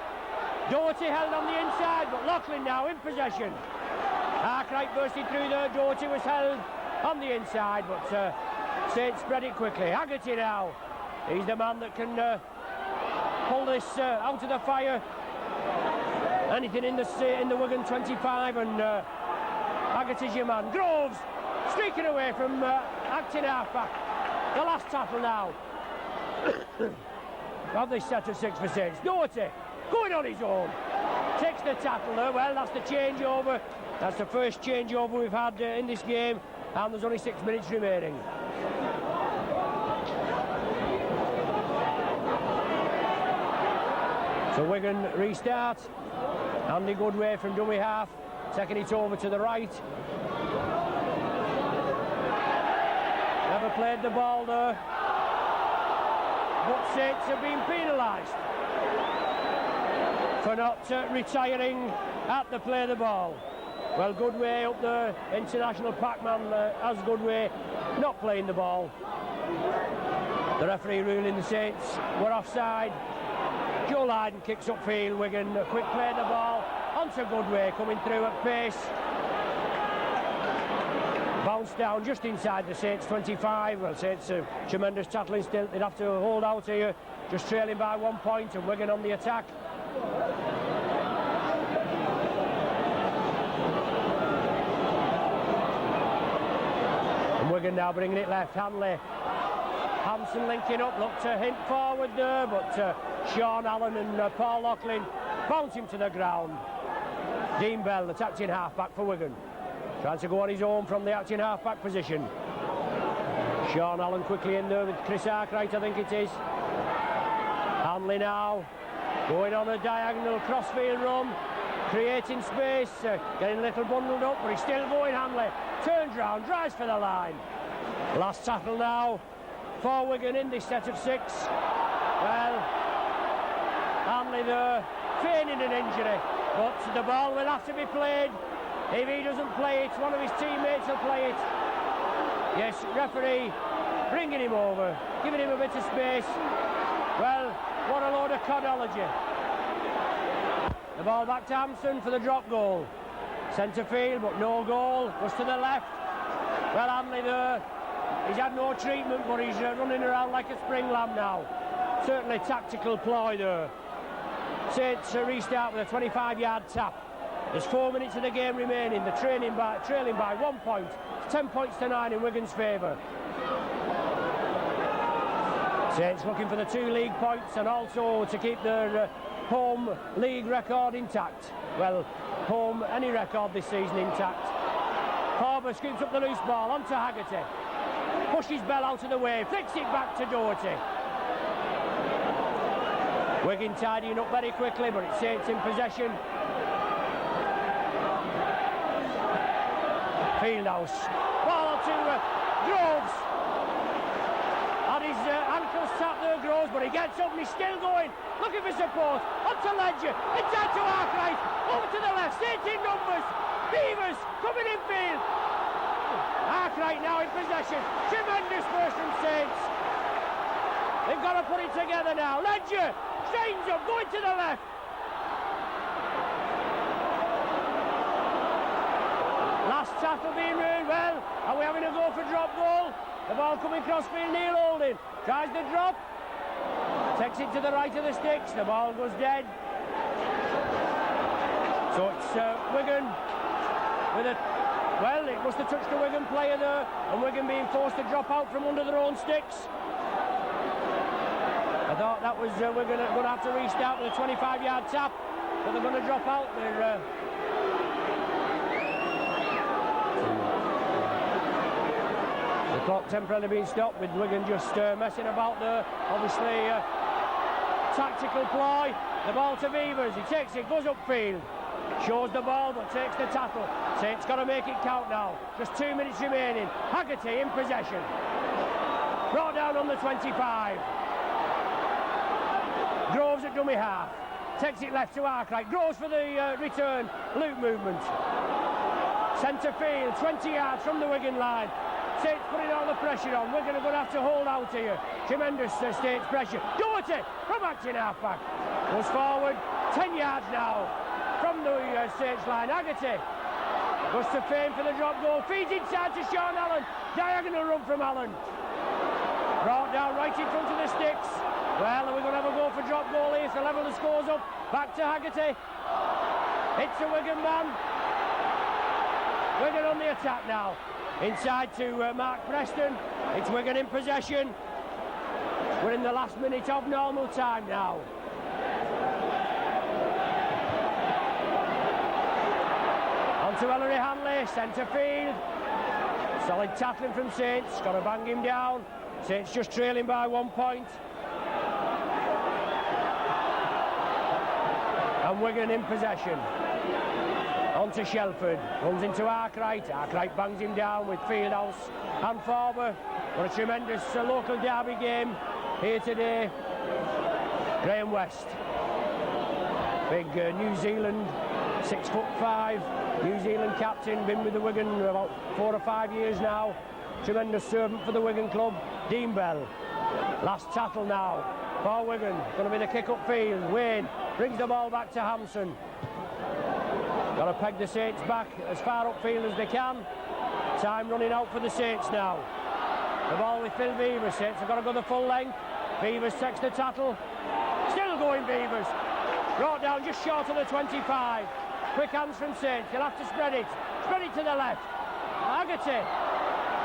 Doherty held on the inside, but Loughlin now in possession. Arkwright bursted through there. Doherty was held on the inside, but Saints spread it quickly. Haggerty now. He's the man that can pull this out of the fire. Anything in the Wigan 25, and Haggerty's your man. Groves streaking away from acting half-back. The last tackle now of this set of 6 for Saints. Doherty going on his own. Takes the tackle there. Well, that's the changeover. That's the first changeover we've had in this game, and there's only 6 minutes remaining. So Wigan restart. Andy Goodway from dummy half, taking it over to the right. Never played the ball there, but Saints have been penalised for not retiring at the play the ball. Well, Goodway up there, international packman as Goodway, not playing the ball. The referee ruling the Saints were offside. Joe Lydon kicks upfield. Wigan, a quick play the ball onto Goodway, coming through at pace. Bounce down just inside the Saints 25. Well, Saints tremendous tackling still. They'd have to hold out here, just trailing by 1 point, and Wigan on the attack. And Wigan now bringing it left. Hanson linking up, looked to hint forward there, but Sean Allen and Paul Loughlin bounce him to the ground. Dean Bell, the acting half-back for Wigan, trying to go on his own from the acting half-back position. Sean Allen quickly in there with Chris Arkwright, I think it is. Hanley now going on a diagonal crossfield run, creating space, getting a little bundled up, but he's still going. Hanley turns round, drives for the line. Last tackle now for Wigan in this set of 6. Well, Hanley there feigning an injury, but the ball will have to be played. If he doesn't play it, one of his teammates will play it. Yes, referee bringing him over, giving him a bit of space. Well, what a load of codology. The ball back to Hampson for the drop goal. Centre field, but no goal. Goes to the left. Well, Hanley there, he's had no treatment, but he's running around like a spring lamb now. Certainly tactical ploy there. Saints restart with a 25-yard tap. There's 4 minutes of the game remaining. They're trailing by 1 point. It's 10 points to 9 in Wigan's favour. Saints looking for the 2 league points and also to keep their home league record intact. Well, home any record this season intact. Harbour scoops up the loose ball onto Haggerty. Pushes Bell out of the way, flicks it back to Doherty. Wigan tidying up very quickly, but it's Saints in possession. Fieldhouse. Ball to Groves. And his ankles tap there, Groves, but he gets up and he's still going. Looking for support. Onto Ledger. Inside to Arkwright. Over to the left. Saints in numbers. Beavers coming in field. right now in possession. Tremendous burst from Saints. They've got to put it together now. Ledger straightens up, going to the left. Last tackle being ruined. Well, are we having a go for drop goal? The ball coming crossfield, Neil Holding. Tries the drop. Takes it to the right of the sticks. The ball goes dead. So it's Wigan with a... Well, it must have touched the Wigan player there, and Wigan being forced to drop out from under their own sticks. I thought that was Wigan going to have to restart with a 25-yard tap, but they're going to drop out. The clock temporarily being stopped with Wigan just messing about there. Obviously, tactical ploy. The ball to Beavers. He takes it, goes upfield. Shows the ball, but takes the tackle. Saints got to make it count now. Just 2 minutes remaining. Haggerty in possession. Brought down on the 25. Groves at dummy half. Takes it left to Arkwright. Groves for the return. Loop movement. Centre field, 20 yards from the Wigan line. Saints putting all the pressure on. Wigan are going to have to hold out here. Tremendous Saints pressure. Doherty from acting half-back. Goes forward, 10 yards now from the Saints line. Haggerty goes to Fame for the drop goal. Feeds inside to Sean Allen. Diagonal run from Allen. Brought down right in front of the sticks. Well, are we going to have a go for drop goal here to level the scores up? Back to Haggerty. It's a Wigan man. Wigan on the attack now. Inside to Mark Preston. It's Wigan in possession. We're in the last minute of normal time now. On to Ellery Hanley, centre field. Solid tackling from Saints. Got to bang him down. Saints just trailing by 1 point. And Wigan in possession. On to Shelford, runs into Arkwright. Arkwright bangs him down with Fieldhouse and Farber. What a tremendous local derby game here today. Graham West, big New Zealand, 6'5", New Zealand captain, been with the Wigan about 4 or 5 years now. Tremendous servant for the Wigan club. Dean Bell, last tackle now for Wigan. Going to be the kick up field. Wayne brings the ball back to Hampson. Got to peg the Saints back as far upfield as they can. Time running out for the Saints now. The ball with Phil Beavers. Saints have got to go the full length. Beavers takes the tackle. Still going Beavers. Brought down just short of the 25. Quick hands from Saints. He'll have to spread it. Spread it to the left. Haggerty.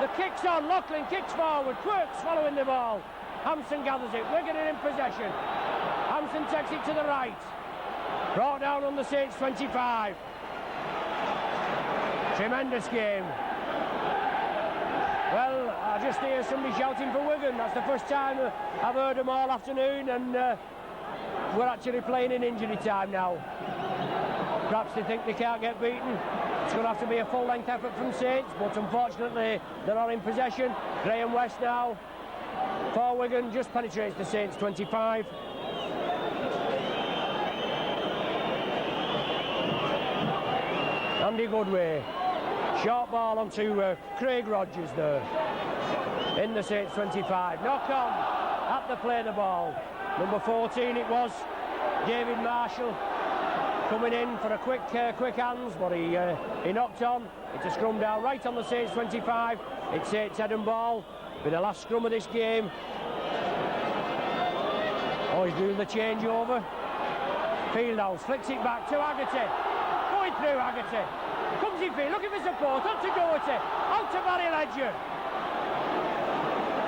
The kick's on. Loughlin kicks forward. Quirk swallowing the ball. Hampson gathers it. Wigan are in possession. Hampson takes it to the right. Brought down on the Saints 25. Tremendous game. Well, I just hear somebody shouting for Wigan. That's the first time I've heard them all afternoon, and we're actually playing in injury time now. Perhaps they think they can't get beaten. It's going to have to be a full-length effort from Saints, but unfortunately they're not in possession. Graham West now for Wigan just penetrates the Saints 25. Andy Goodway. Short ball onto Craig Rogers there. In the Saints 25. Knock on at the play the ball. Number 14 it was. David Marshall coming in for a quick hands, but he knocked on. It's a scrum down right on the Saints 25. It's Saints head and ball. Be the last scrum of this game. Oh, he's doing the changeover. Fieldhouse flicks it back to Haggerty. Going through Haggerty. Comes in field, looking for support. On to Doherty. Out to Barry Ledger.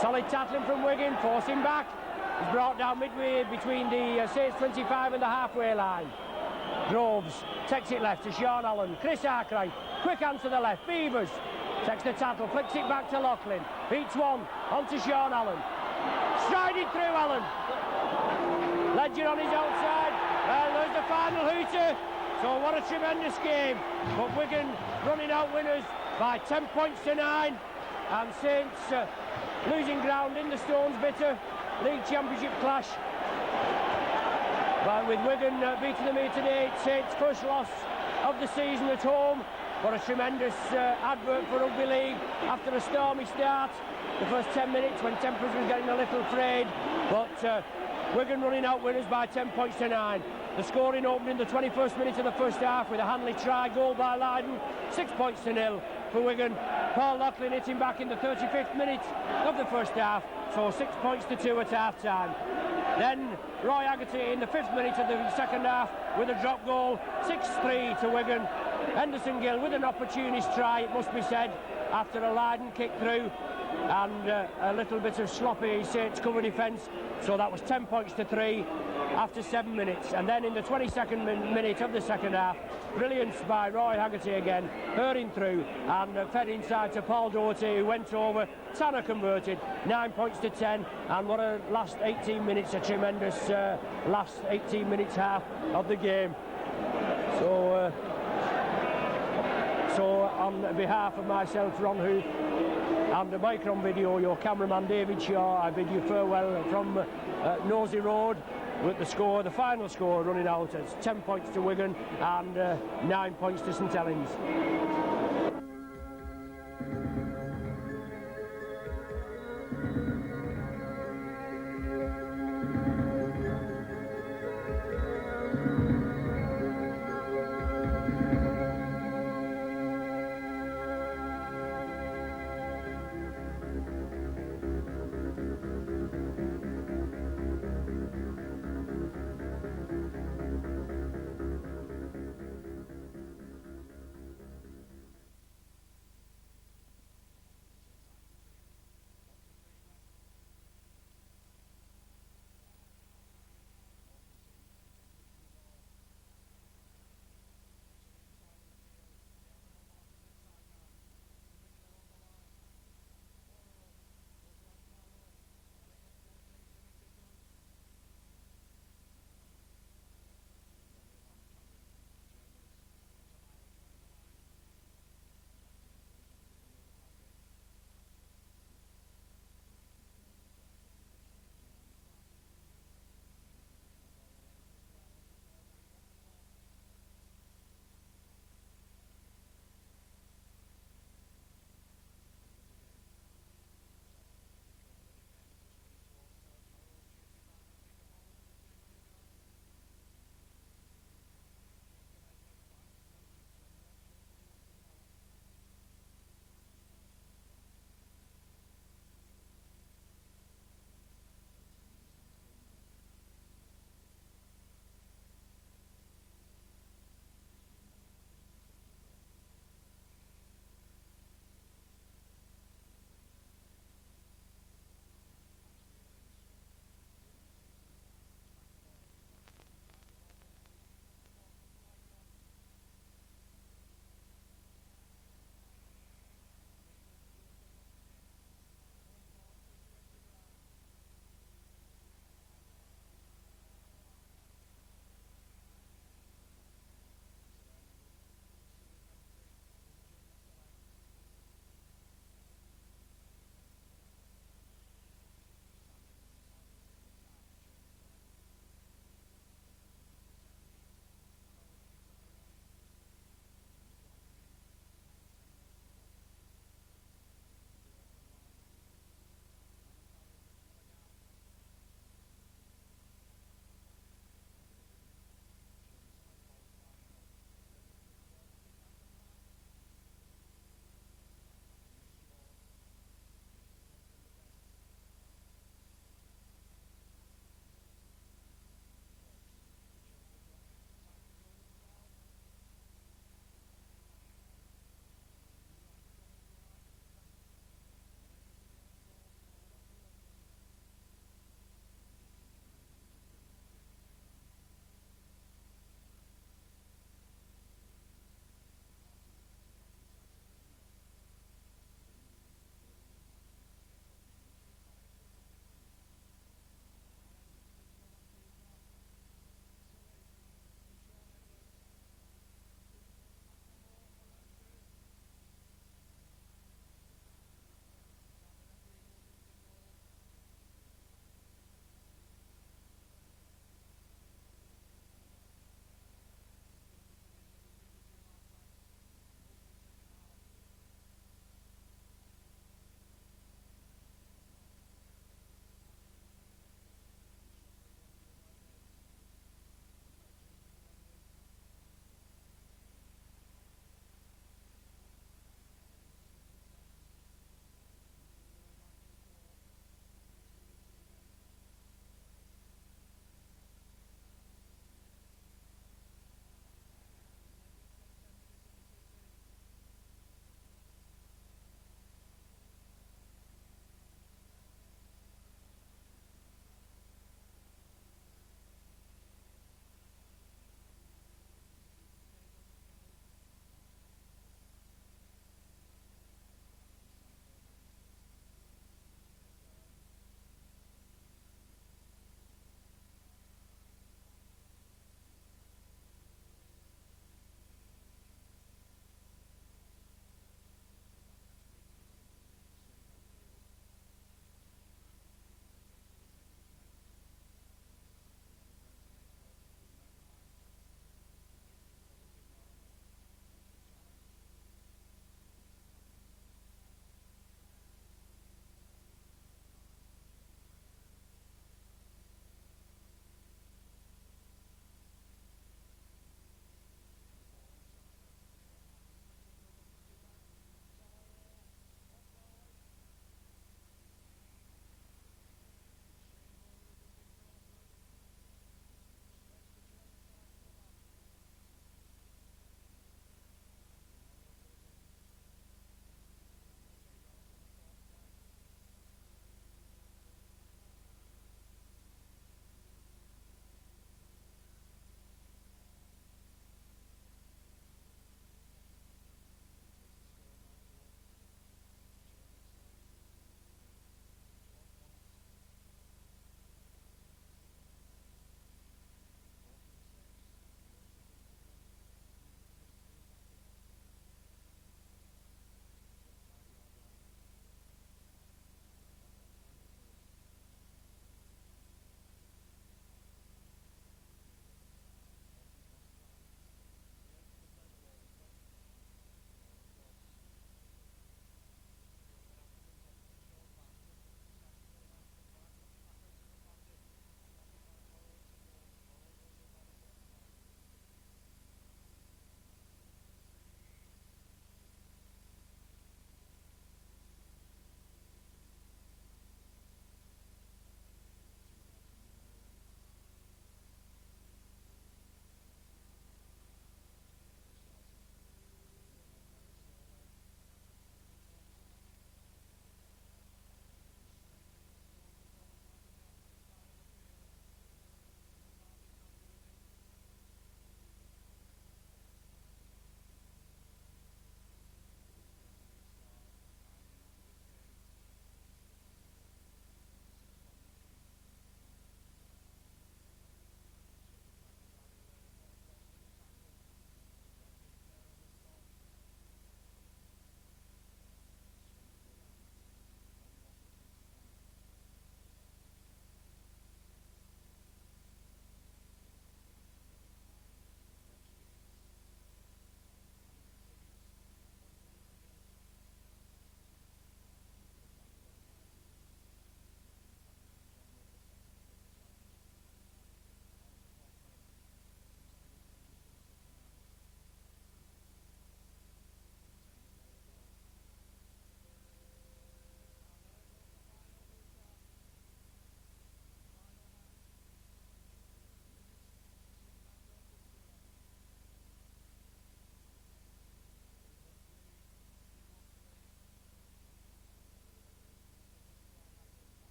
Solid tackling from Wigan. Forcing back. He's brought down midway between the Saints 25 and the halfway line. Groves takes it left to Sean Allen. Chris Arkwright. Quick hand to the left. Beavers takes the tackle. Flicks it back to Loughlin. Beats one. On to Sean Allen. Striding through Allen. Ledger on his outside. Well, there's the final hooter. So what a tremendous game. But Wigan running out winners by 10 points to 9. And Saints losing ground in the Stones Bitter League Championship clash. But with Wigan beating them here today, it's Saints' first loss of the season at home. but a tremendous advert for rugby league after a stormy start. The first 10 minutes when tempers was getting a little frayed, but Wigan running out winners by 10 points to 9. The scoring opened in the 21st minute of the first half with a Hanley try, goal by Lydon, 6 points to 0 for Wigan. Paul Loughlin hitting back in the 35th minute of the first half, so 6 points to 2 at half time. Then Roy Haggerty in the 5th minute of the second half with a drop goal, 6-3 to Wigan. Henderson Gill with an opportunist try, it must be said, after a Lydon kick through and a little bit of sloppy Saints cover defence, so that was 10 points to 3 after 7 minutes. And then in the 22nd minute of the second half, brilliance by Roy Haggerty again, hurrying through and fed inside to Paul Doherty, who went over. Tanner converted, 9 points to 10, and what a last 18 minutes, a tremendous last 18 minutes half of the game. So on behalf of myself, Ron Huth, and Mike on video, your cameraman David Shaw, I bid you farewell from Nosey Road, with the score, the final score running out as 10 points to Wigan and 9 points to St Helens.